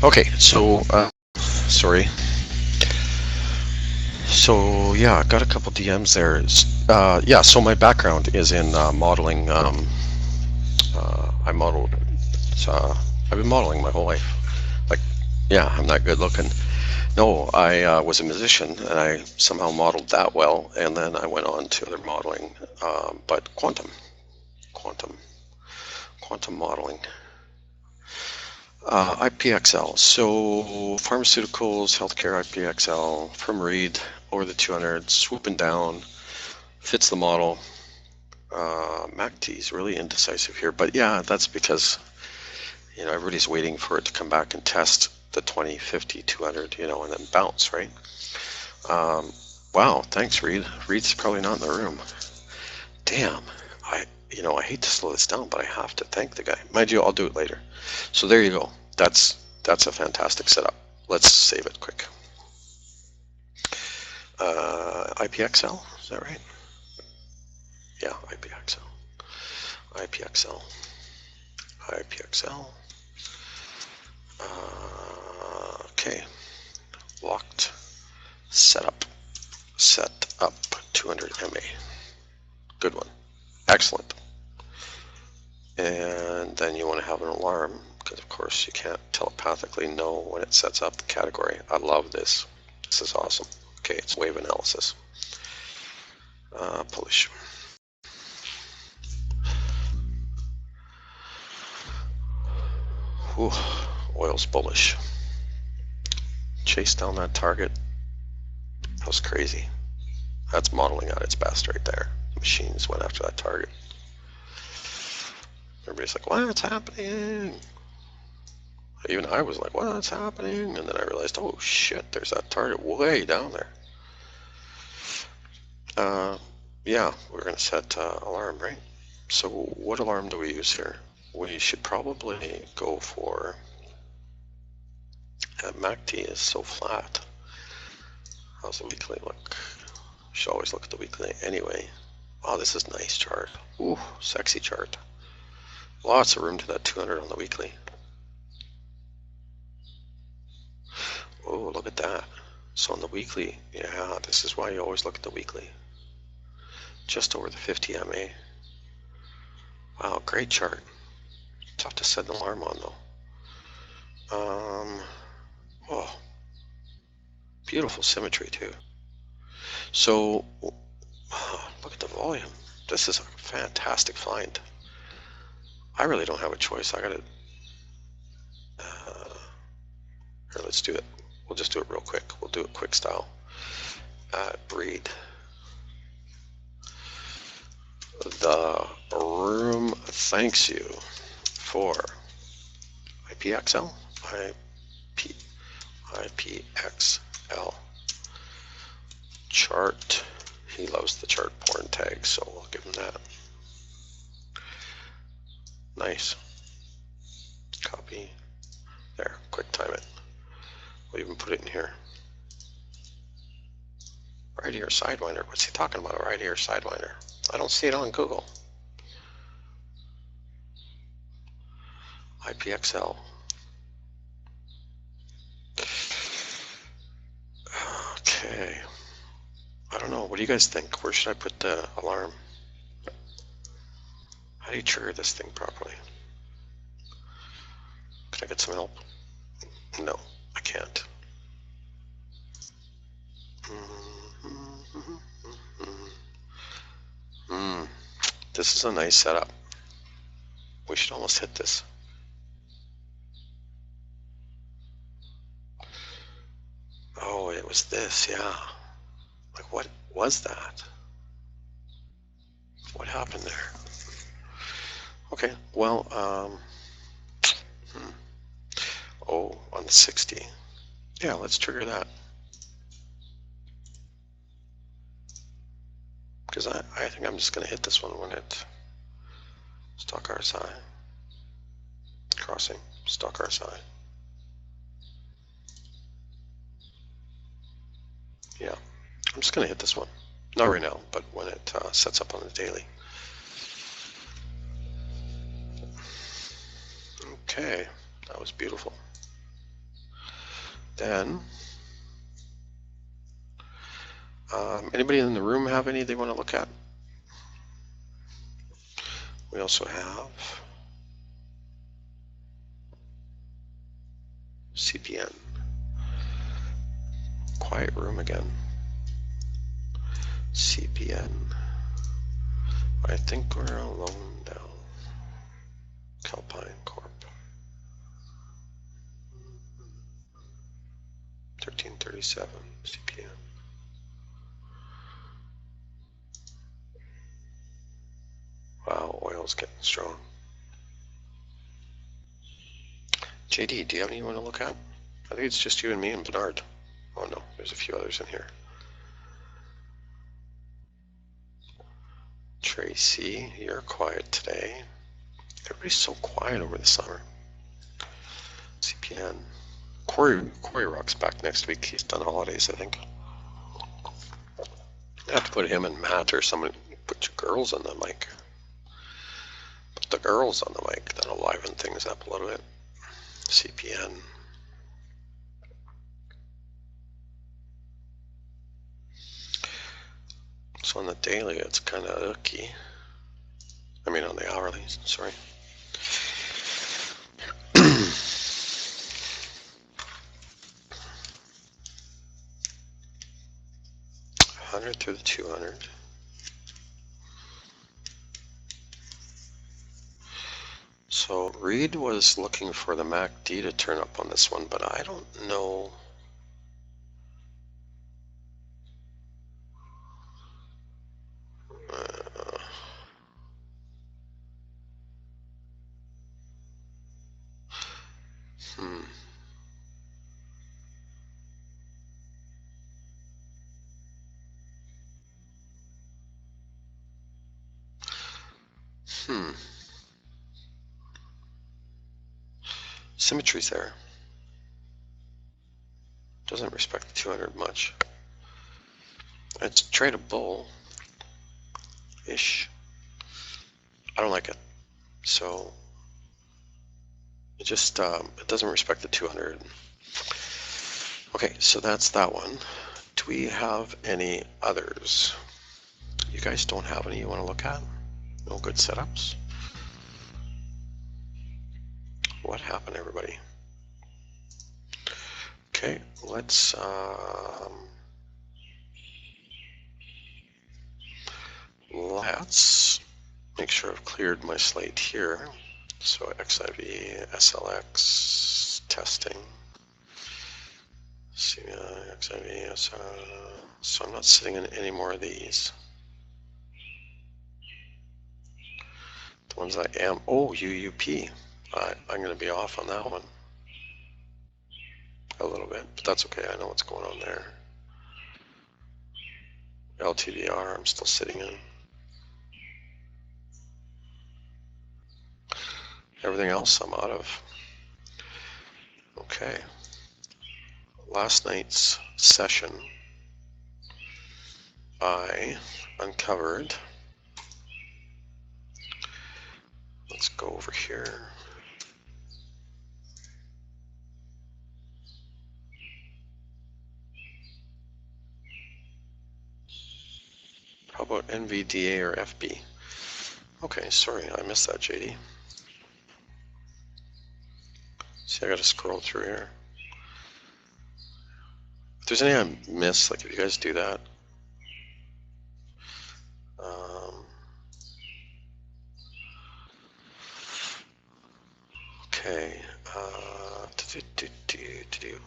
Okay, so sorry. So yeah, I got a couple DMs there. Yeah, so my background is in modeling. I modeled. I've been modeling my whole life. Like, yeah, I'm not good looking. No, I was a musician, and I somehow modeled that well, and then I went on to other modeling, but quantum modeling. IPXL, so pharmaceuticals, healthcare IPXL, from Reed, over the 200, swooping down, fits the model. MACD is really indecisive here, but yeah, that's because, you know, everybody's waiting for it to come back and test the 20, 50, 200, you know, and then bounce, right? Wow, thanks, Reed. Reed's probably not in the room. Damn, I hate to slow this down, but I have to thank the guy. Mind you, I'll do it later. So there you go. That's a fantastic setup. Let's save it quick. IPXL, is that right? Yeah, IPXL. Okay, locked, set up 200 MA. Good one, excellent. And then you want to have an alarm, because of course you can't telepathically know when it sets up the category. I love this. This is awesome. Okay, it's wave analysis. Polish. Whew, oil's bullish. Chase down that target. That was crazy. That's modeling at its best right there. The machines went after that target. Everybody's like, what's happening? Even I was like, what's happening? And then I realized, oh shit, there's that target way down there. Yeah, we're going to set alarm, right? So what alarm do we use here? We should probably go for, MACD is so flat. How's the weekly look? Should always look at the weekly anyway. Oh, this is a nice chart. Ooh, sexy chart. Lots of room to that 200 on the weekly. Oh, look at that. So on the weekly, yeah, this is why you always look at the weekly. Just over the 50 MA. Wow, great chart. Tough to set an alarm on though. Oh, beautiful symmetry too. So look at the volume. This is a fantastic find. I really don't have a choice. I gotta here, let's do it. We'll just do it real quick. We'll do it quick style. Breed. The room thanks you for IPXL, IPXL chart. He loves the chart porn tag, so we'll give him that. Nice. Copy. There, quick time it. We'll even put it in here. Right Ear Sidewinder. What's he talking about? Right Ear Sidewinder. I don't see it on Google. IPXL. Okay. I don't know. What do you guys think? Where should I put the alarm? How do you trigger this thing properly? Can I get some help? No, I can't. This is a nice setup. We should almost hit this. Oh, it was this, yeah. Like, what was that? What happened there? Okay, well, oh, on the 60. Yeah, let's trigger that. Because I think I'm just going to hit this one when it stock RSI. Crossing, stock RSI. Yeah, I'm just going to hit this one. Not right now, but when it sets up on the daily. Okay, that was beautiful. Then, anybody in the room have any they want to look at? We also have CPN. Quiet room again. CPN. I think we're alone now. Calpine Corp. 1337 CPN. Wow, oil's getting strong. JD, do you have anyone to look at? I think it's just you and me and Bernard. Oh no, there's a few others in here. Tracy, you're quiet today. Everybody's so quiet over the summer. CPN. Corey Rock's back next week. He's done holidays, I think. I have to put him and Matt or someone. Put your girls on the mic. Put the girls on the mic. That'll liven things up a little bit. CPN. So on the daily, it's kind of icky. I mean, on the hourly, sorry. Through the 200. So Reed was looking for the MACD to turn up on this one, but I don't know. Symmetry's there. Doesn't respect the 200 much. It's tradable-ish. I don't like it. So it just it doesn't respect the 200. Okay, so that's that one. Do we have any others? You guys don't have any you want to look at? No good setups? What happened, everybody? Okay, let's make sure I've cleared my slate here. So XIV, SLX, testing. XIV, so I'm not sitting in any more of these. The ones I am, UUP. I'm going to be off on that one a little bit, but that's okay. I know what's going on there. LTVR, I'm still sitting in. Everything else I'm out of. Okay. Last night's session, I uncovered. Let's go over here. How about NVDA or FB? Okay, sorry, I missed that, JD. See, I gotta scroll through here. If there's any I miss, like if you guys do that. Okay.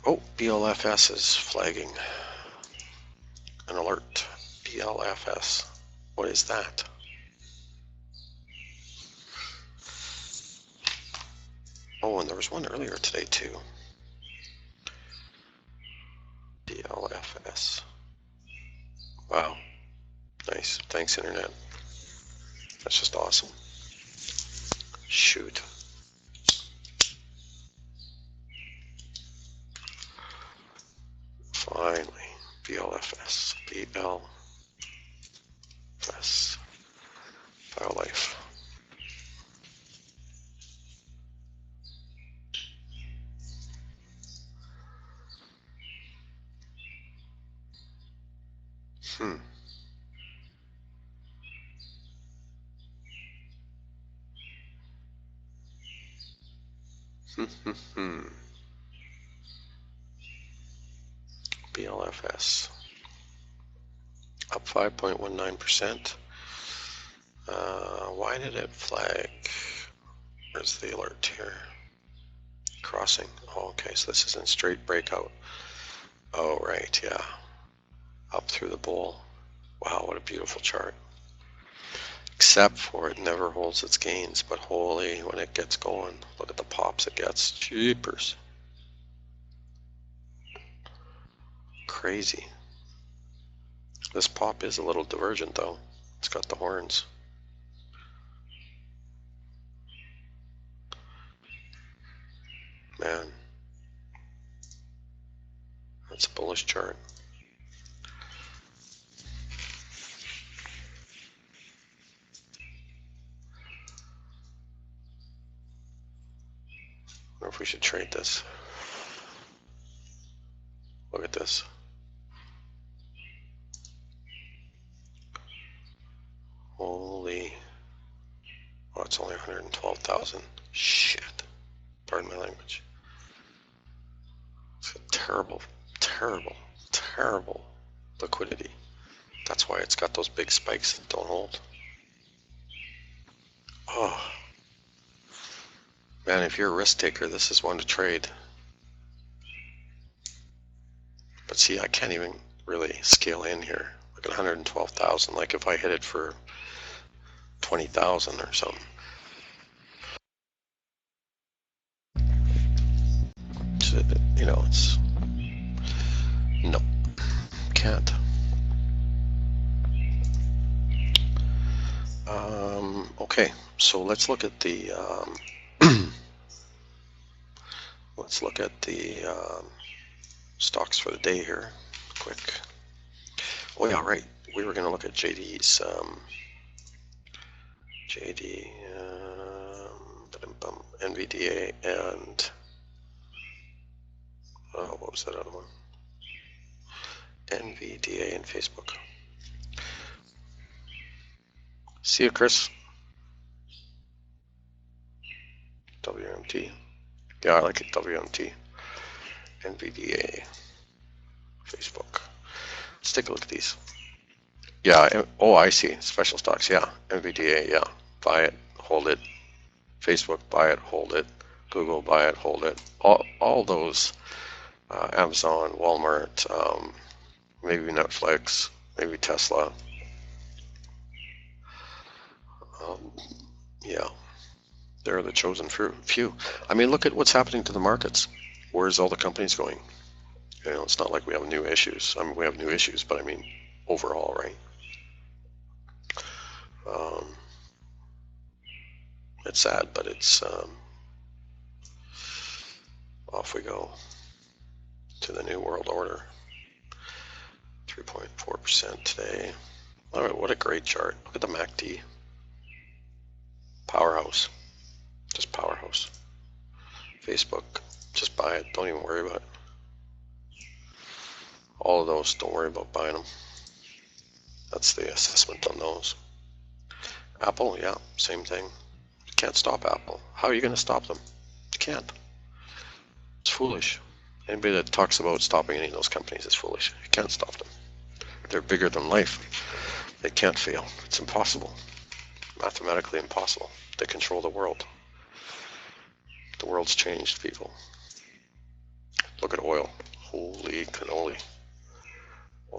Oh, BLFS is flagging. An alert. BLFS. What is that? Oh, and there was one earlier today too. BLFS. Wow. Nice. Thanks, Internet. That's just awesome. Shoot. Finally. BLFS. BLFS. BioLife. Hmm. BLFS up 5.19%. Why did it flag? Where's the alert here? Crossing. Oh, okay, so this isn't straight breakout. Oh, right, yeah. Up through the bowl. Wow, what a beautiful chart. Except for it never holds its gains, but holy, when it gets going, look at the pops it gets. Jeepers. Crazy. This pop is a little divergent though. It's got the horns. Man, that's a bullish chart. I wonder if we should trade this. Look at this. Holy. Oh, it's only 112,000. Shit. Pardon my language. It's a terrible, terrible, terrible liquidity. That's why it's got those big spikes that don't hold. Oh. Man, if you're a risk taker, this is one to trade. But see, I can't even really scale in here. Look at 112,000. Like if I hit it for 20,000 or something. So, you know, it's no, can't. Okay, so let's look at the let's look at the stocks for the day here, quick. Oh yeah, right. We were going to look at JD's JD, NVDA, and what was that other one? NVDA and Facebook. See you, Chris. WMT. Yeah, I like it. WMT. NVDA. Facebook. Let's take a look at these. Yeah. Oh, I see. Special stocks. Yeah. NVDA. Yeah. Buy it. Hold it. Facebook. Buy it. Hold it. Google. Buy it. Hold it. All those. Amazon. Walmart. Maybe Netflix. Maybe Tesla. Yeah. They're the chosen few. I mean, look at what's happening to the markets. Where's all the companies going? You know, it's not like we have new issues. I mean, we have new issues, but I mean, overall, right? It's sad, but it's off we go to the new world order. 3.4% today. All right, what a great chart. Look at the MACD. Powerhouse. Just powerhouse. Facebook, just buy it. Don't even worry about it. All of those, don't worry about buying them. That's the assessment on those. Apple, yeah, same thing. You can't stop Apple. How are you going to stop them? You can't. It's foolish. Anybody that talks about stopping any of those companies is foolish. You can't stop them. They're bigger than life. They can't fail. It's impossible. Mathematically impossible. They control the world. The world's changed, people. Look at oil. Holy cannoli.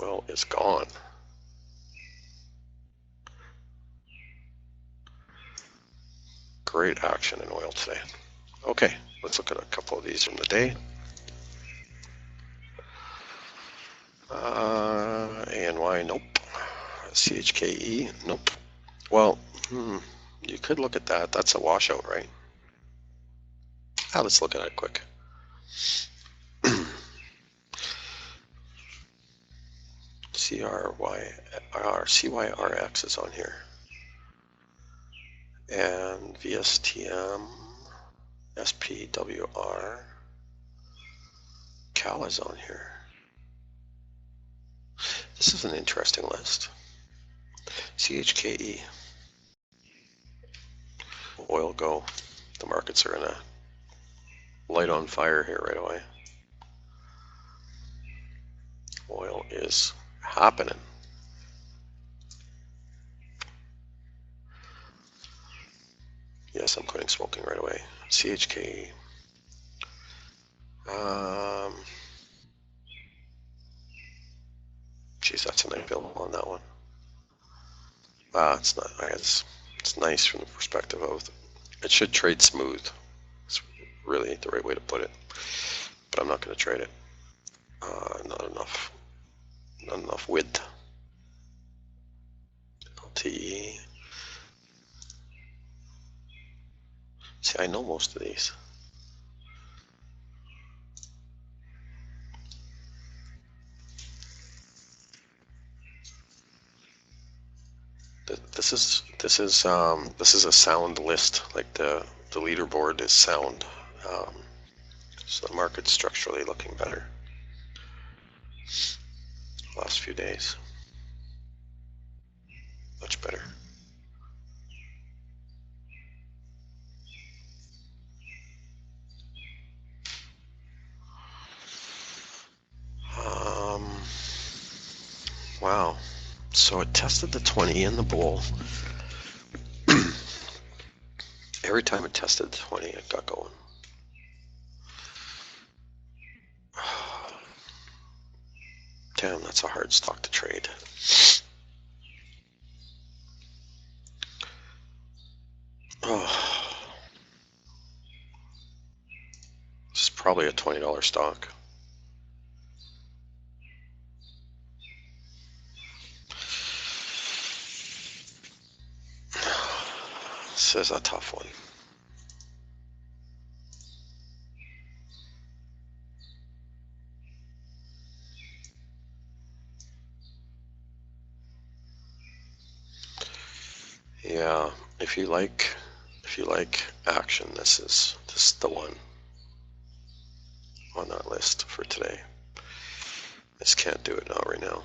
Oil is gone. Great action in oil today. Okay, let's look at a couple of these from the day. ANY, nope. CHKE, nope. Well, you could look at that. That's a washout, right? Let's look at it quick. CYRX is on here. And VSTM, SPWR, Cal is on here. This is an interesting list. CHKE. Oil go. The markets are in a light on fire here right away. Oil is happening. Yes, I'm quitting smoking right away. CHKE. Geez, that's a nice build on that one. It's not. It's nice from the perspective of it should trade smooth. It's really the right way to put it. But I'm not going to trade it. Not enough width. LTE. See, I know most of these. This is a sound list. Like the leaderboard is sound. So the market's structurally looking better. Last few days, much better. Wow. So it tested the 20 in the bull. Every time it tested the 20, it got going. Damn, that's a hard stock to trade. Oh. This is probably a $20 stock. This is a tough one. Yeah, if you like action, this is the one on that list for today. Just can't do it right now.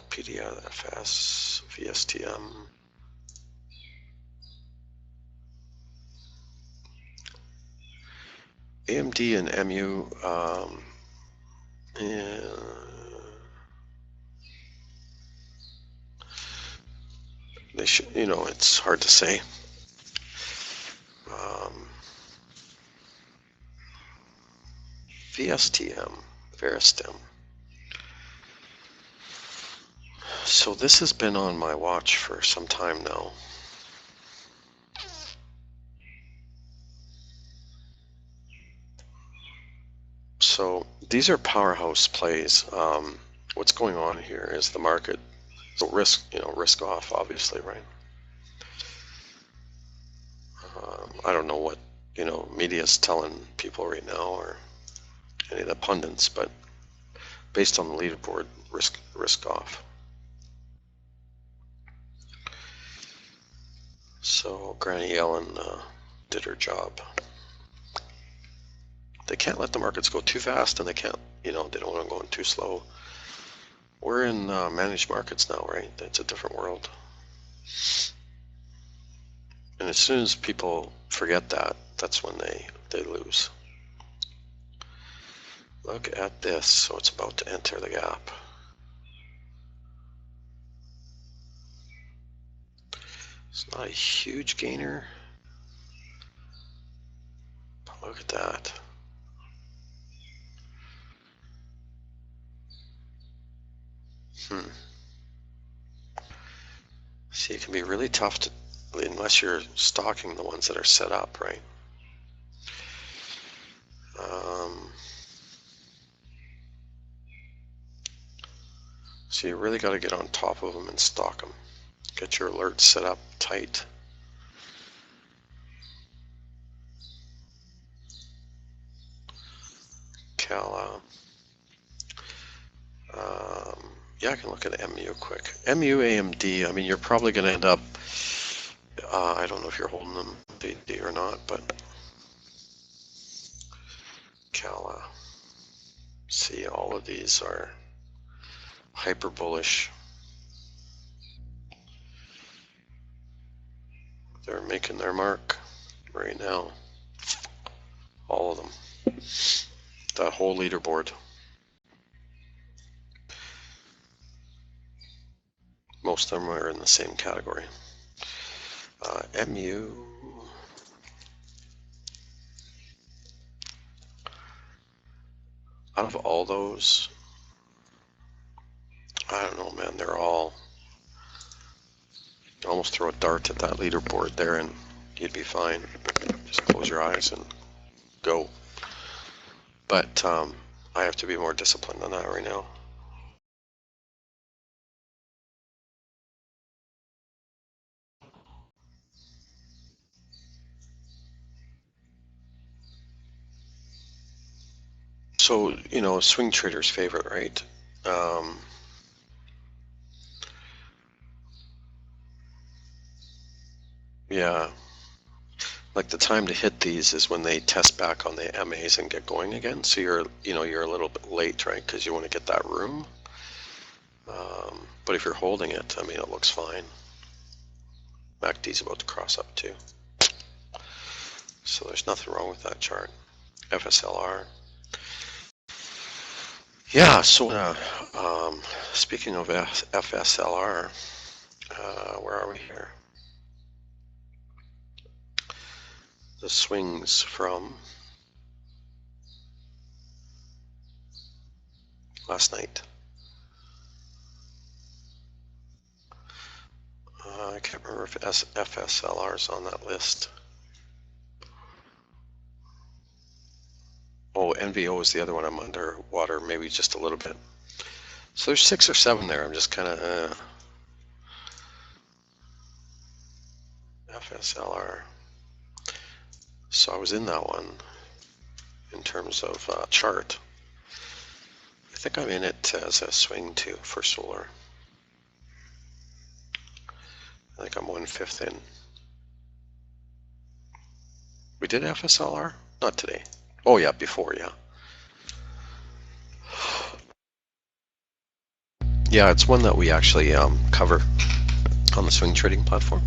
PDFS, VSTM. AMD and MU, they should, it's hard to say. VSTM, Veristem. So this has been on my watch for some time now. So these are powerhouse plays. What's going on here is the market, so risk off, obviously, right? I don't know what media's telling people right now, or any of the pundits, but based on the leaderboard, risk off. So Granny Yellen did her job. They can't let the markets go too fast, and they can't, they don't want to go too slow. We're in managed markets now, right? It's a different world. And as soon as people forget that, that's when they lose. Look at this. So it's about to enter the gap. It's not a huge gainer. But look at that. See, it can be really tough to, unless you're stalking the ones that are set up, right? So you really got to get on top of them and stalk them. Get your alerts set up tight. Yeah, I can look at MU quick. MU, AMD, I mean, you're probably going to end up, I don't know if you're holding them BD or not, but See, all of these are hyper bullish. They're making their mark right now. All of them. That whole leaderboard. Most of them are in the same category. MU. Out of all those, I don't know, man, they're all, you almost throw a dart at that leaderboard there and you'd be fine. Just close your eyes and go. But I have to be more disciplined than that right now. So, you know, swing trader's favorite, right? Yeah, like the time to hit these is when they test back on the MAs and get going again. So you're a little bit late, right? Because you want to get that room. But if you're holding it, I mean, it looks fine. MACD's about to cross up too. So there's nothing wrong with that chart. FSLR. Yeah, so speaking of FSLR, where are we here? The swings from last night. I can't remember if FSLR is on that list. Oh, NVO is the other one. I'm underwater, maybe just a little bit. So there's 6 or 7 there. I'm just kind of FSLR. So I was in that one in terms of chart. I think I'm in it as a swing too for solar. I think I'm 1/5 in. We did FSLR? Not today. Oh yeah, before, yeah. Yeah, it's one that we actually cover on the swing trading platform.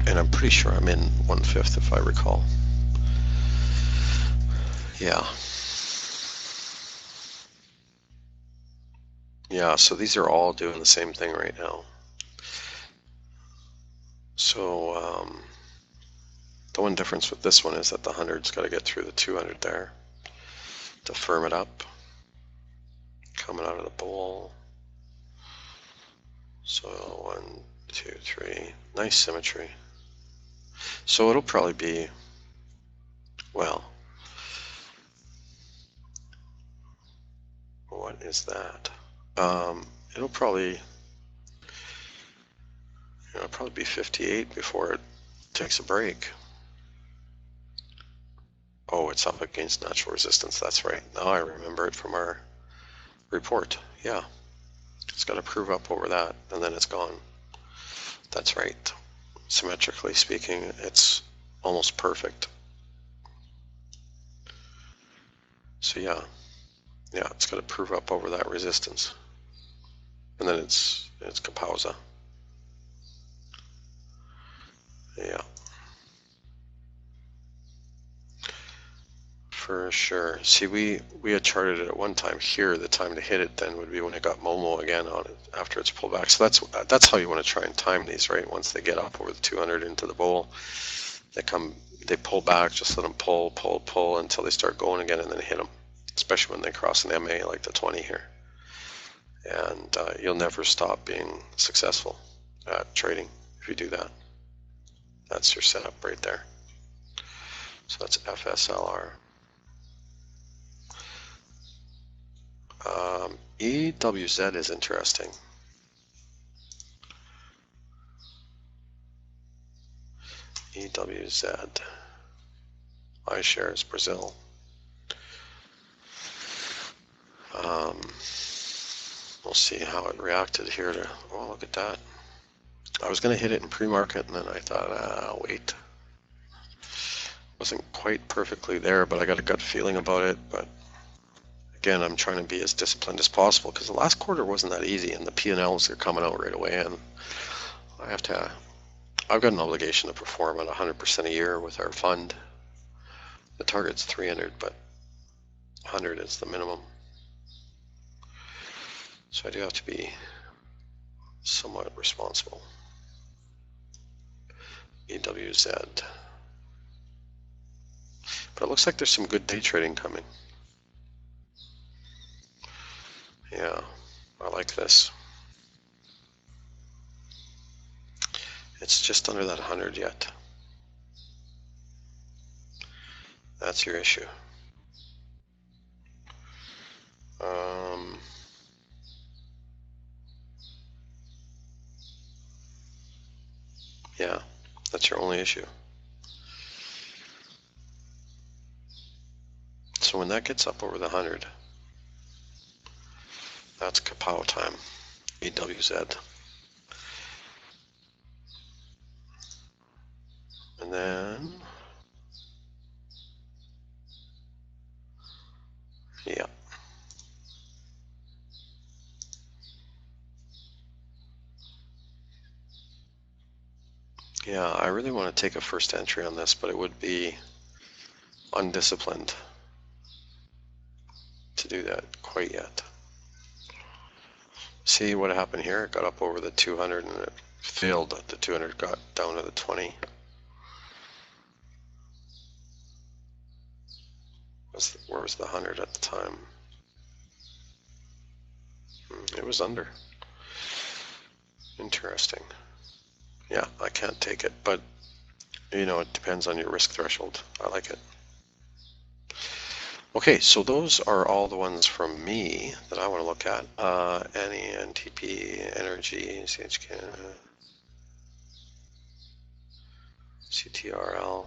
And I'm pretty sure I'm in 1/5 if I recall. Yeah. Yeah, so these are all doing the same thing right now. So the one difference with this one is that the 100's got to get through the 200 there to firm it up. Coming out of the bowl. So 1, 2, 3. Nice symmetry. So it'll probably be, well, what is that? It'll probably be 58 before it takes a break. Oh, it's up against natural resistance. That's right. Now I remember it from our report. Yeah, it's got to prove up over that, and then it's gone. That's right. Symmetrically speaking, it's almost perfect. So yeah, it's got to prove up over that resistance, and then it's Kapauza. Yeah, for sure. See, we had charted it at one time here. The time to hit it then would be when it got Momo again on it after its pullback. So that's how you want to try and time these, right? Once they get up over the 200 into the bowl, they pull back. Just let them pull until they start going again, and then hit them. Especially when they cross an MA like the 20 here. And you'll never stop being successful at trading if you do that. That's your setup right there. So that's FSLR. EWZ is interesting. EWZ. iShares Brazil. We'll see how it reacted here to, oh, look at that. I was going to hit it in pre-market, and then I thought, wait. Wasn't quite perfectly there, but I got a gut feeling about it. But again, I'm trying to be as disciplined as possible because the last quarter wasn't that easy, and the P&Ls are coming out right away, and I've got an obligation to perform at 100% a year with our fund. The target's 300, but 100 is the minimum. So I do have to be somewhat responsible. EWZ. But it looks like there's some good day trading coming. Yeah, I like this. It's just under that 100 yet. That's your issue. Yeah, that's your only issue. So when that gets up over the 100, that's kapow time, EWZ. And then, yeah. Yeah, I really want to take a first entry on this, but it would be undisciplined to do that quite yet. See what happened here? It got up over the 200 and it failed. The 200 got down to the 20. Where was the 100 at the time? It was under. Interesting. Yeah, I can't take it, but you know, it depends on your risk threshold. I like it. Okay, so those are all the ones from me that I want to look at. NE, NTP, Energy, CHKE, CTRL.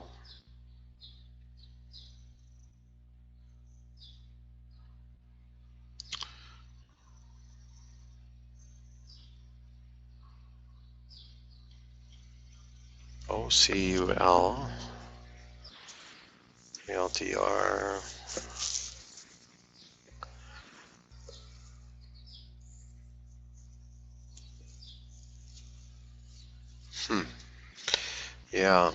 OCUL, LDR, yeah,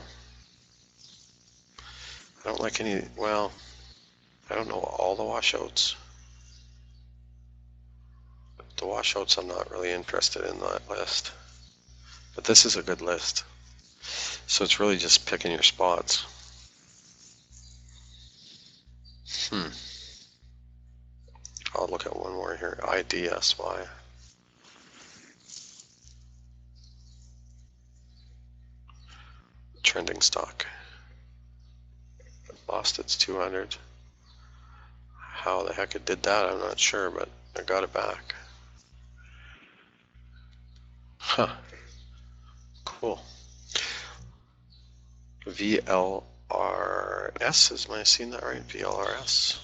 I don't like any, well, I don't know all the washouts. The washouts I'm not really interested in that list, but this is a good list. So it's really just picking your spots. I'll look at one more here, IDSY. Trending stock. Lost its 200. How the heck it did that, I'm not sure, but I got it back. Huh. Cool. VLRS, am I seeing that right? VLRS.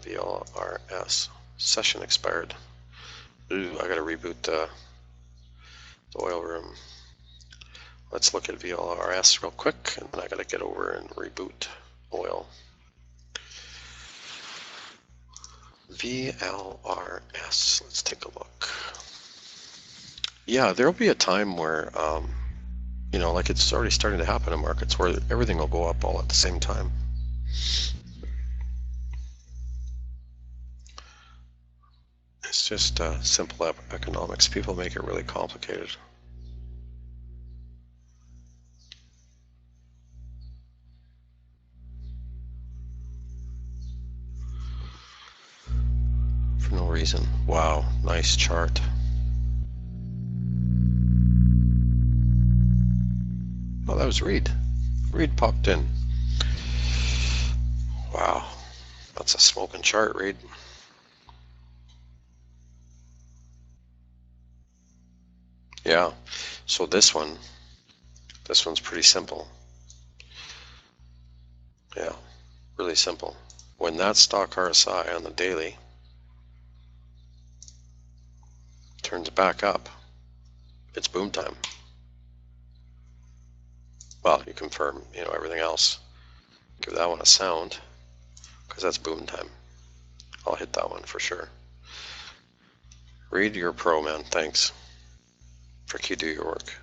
VLRS. Session expired. Ooh, I gotta reboot the oil room. Let's look at VLRS real quick, and then I gotta get over and reboot oil. VLRS, let's take a look. Yeah, there'll be a time where, you know, like it's already starting to happen in markets where everything will go up all at the same time. It's just simple economics. People make it really complicated. For no reason. Wow, nice chart. Oh, that was Reed. Reed popped in. Wow, that's a smoking chart, Reed. Yeah, so this one's pretty simple. Yeah, really simple. When that stock RSI on the daily turns back up, it's boom time. Well, you confirm, everything else. Give that one a sound, because that's boom time. I'll hit that one for sure. Reed, you're a pro, man. Thanks. Frick, you do your work.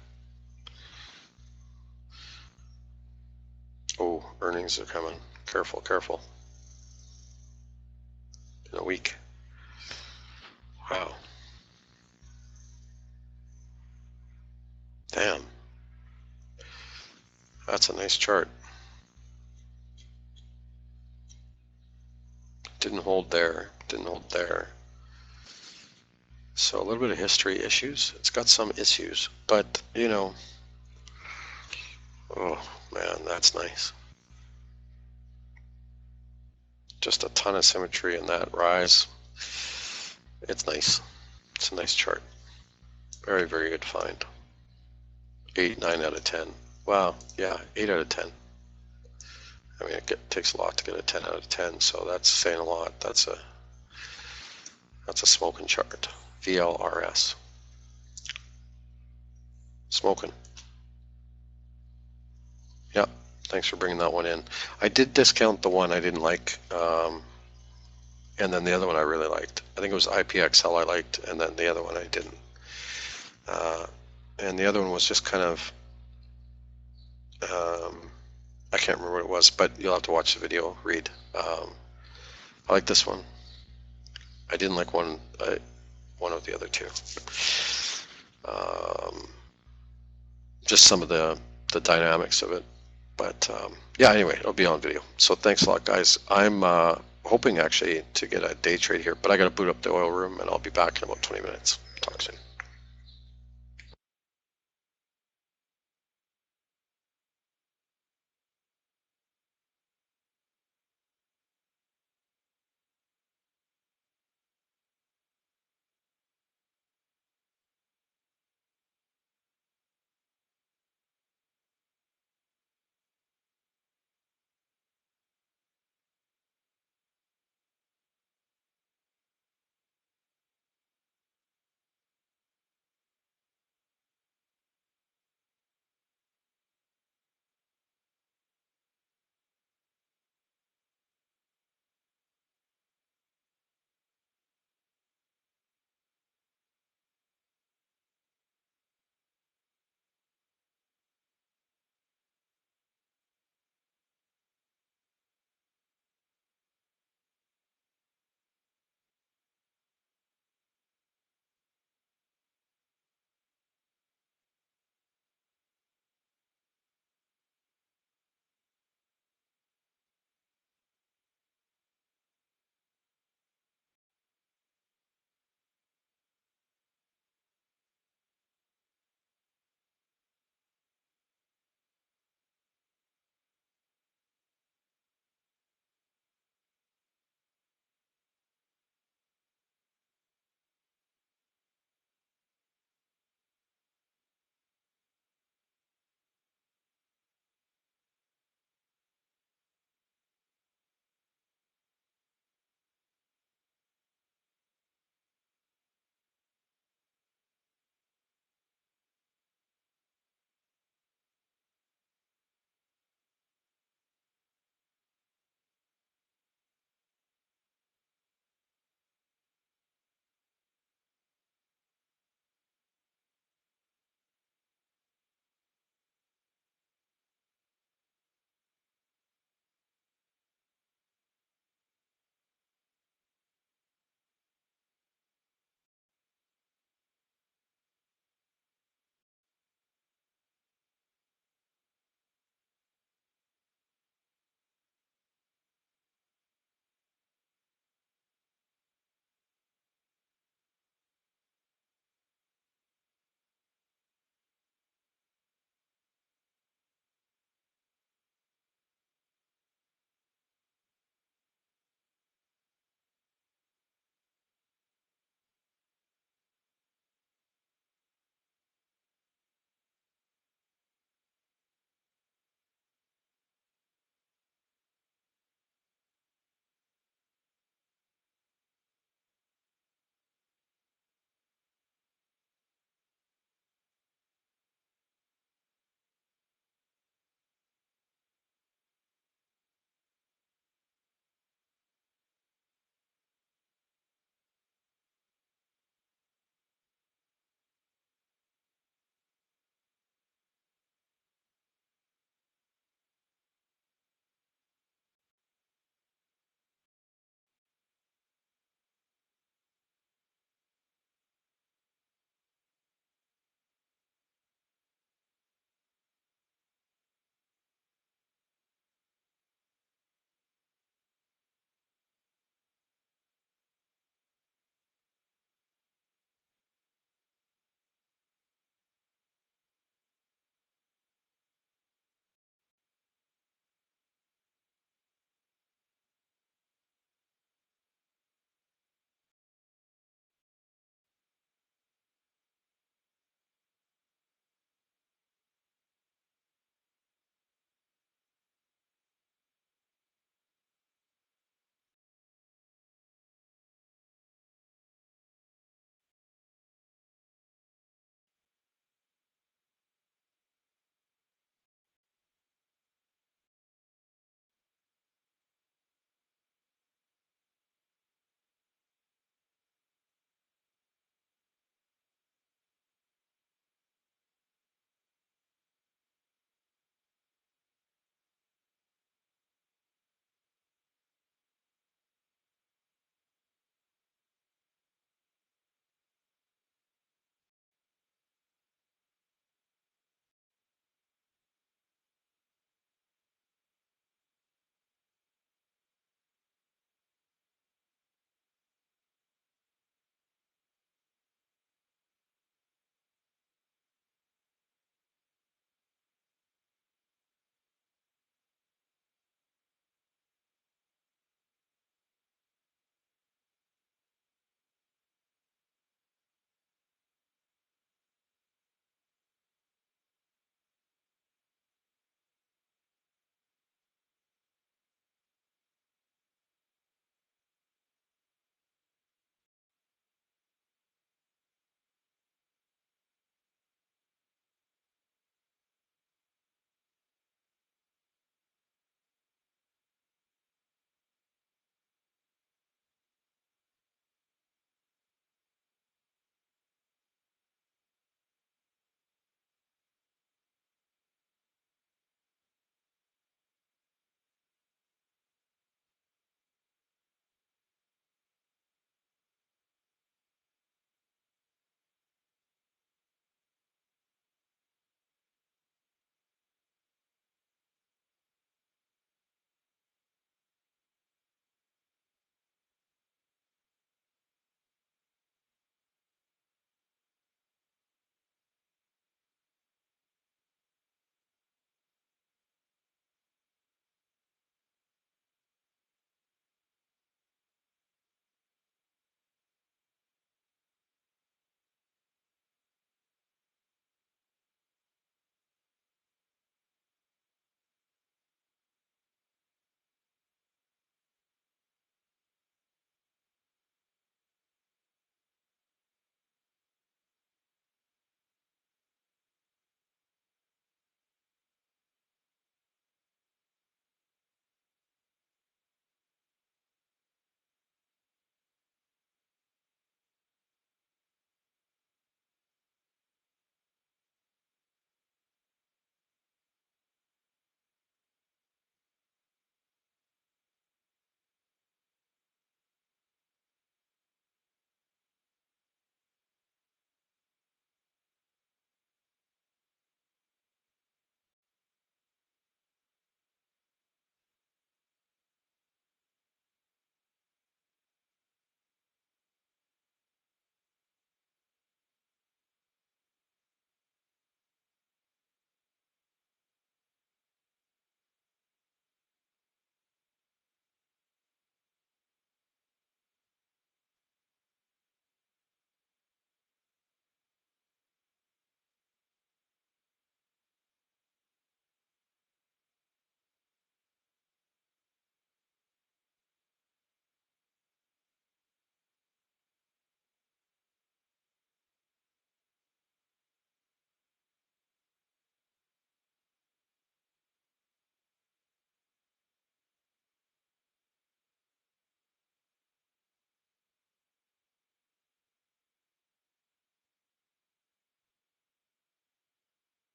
Oh, earnings are coming. Careful, careful. In a week. Wow. Damn. That's a nice chart. Didn't hold there. Didn't hold there. So a little bit of history issues. It's got some issues, but oh man, that's nice. Just a ton of symmetry in that rise. It's nice. It's a nice chart. Very, very good find. 8, 9 out of 10. Wow, yeah, 8 out of 10. I mean, it takes a lot to get a 10 out of 10, so that's saying a lot. That's a smoking chart. VLRS. Smoking. Yeah, thanks for bringing that one in. I did discount the one I didn't like, and then the other one I really liked. I think it was IPXL I liked, and then the other one I didn't. And the other one was just kind of, I can't remember what it was, but you'll have to watch the video, read. I like this one. I didn't like one of the other two. Just some of the dynamics of it. But yeah, anyway, it'll be on video. So thanks a lot, guys. I'm hoping actually to get a day trade here, but I got to boot up the oil room, and I'll be back in about 20 minutes. Talk soon.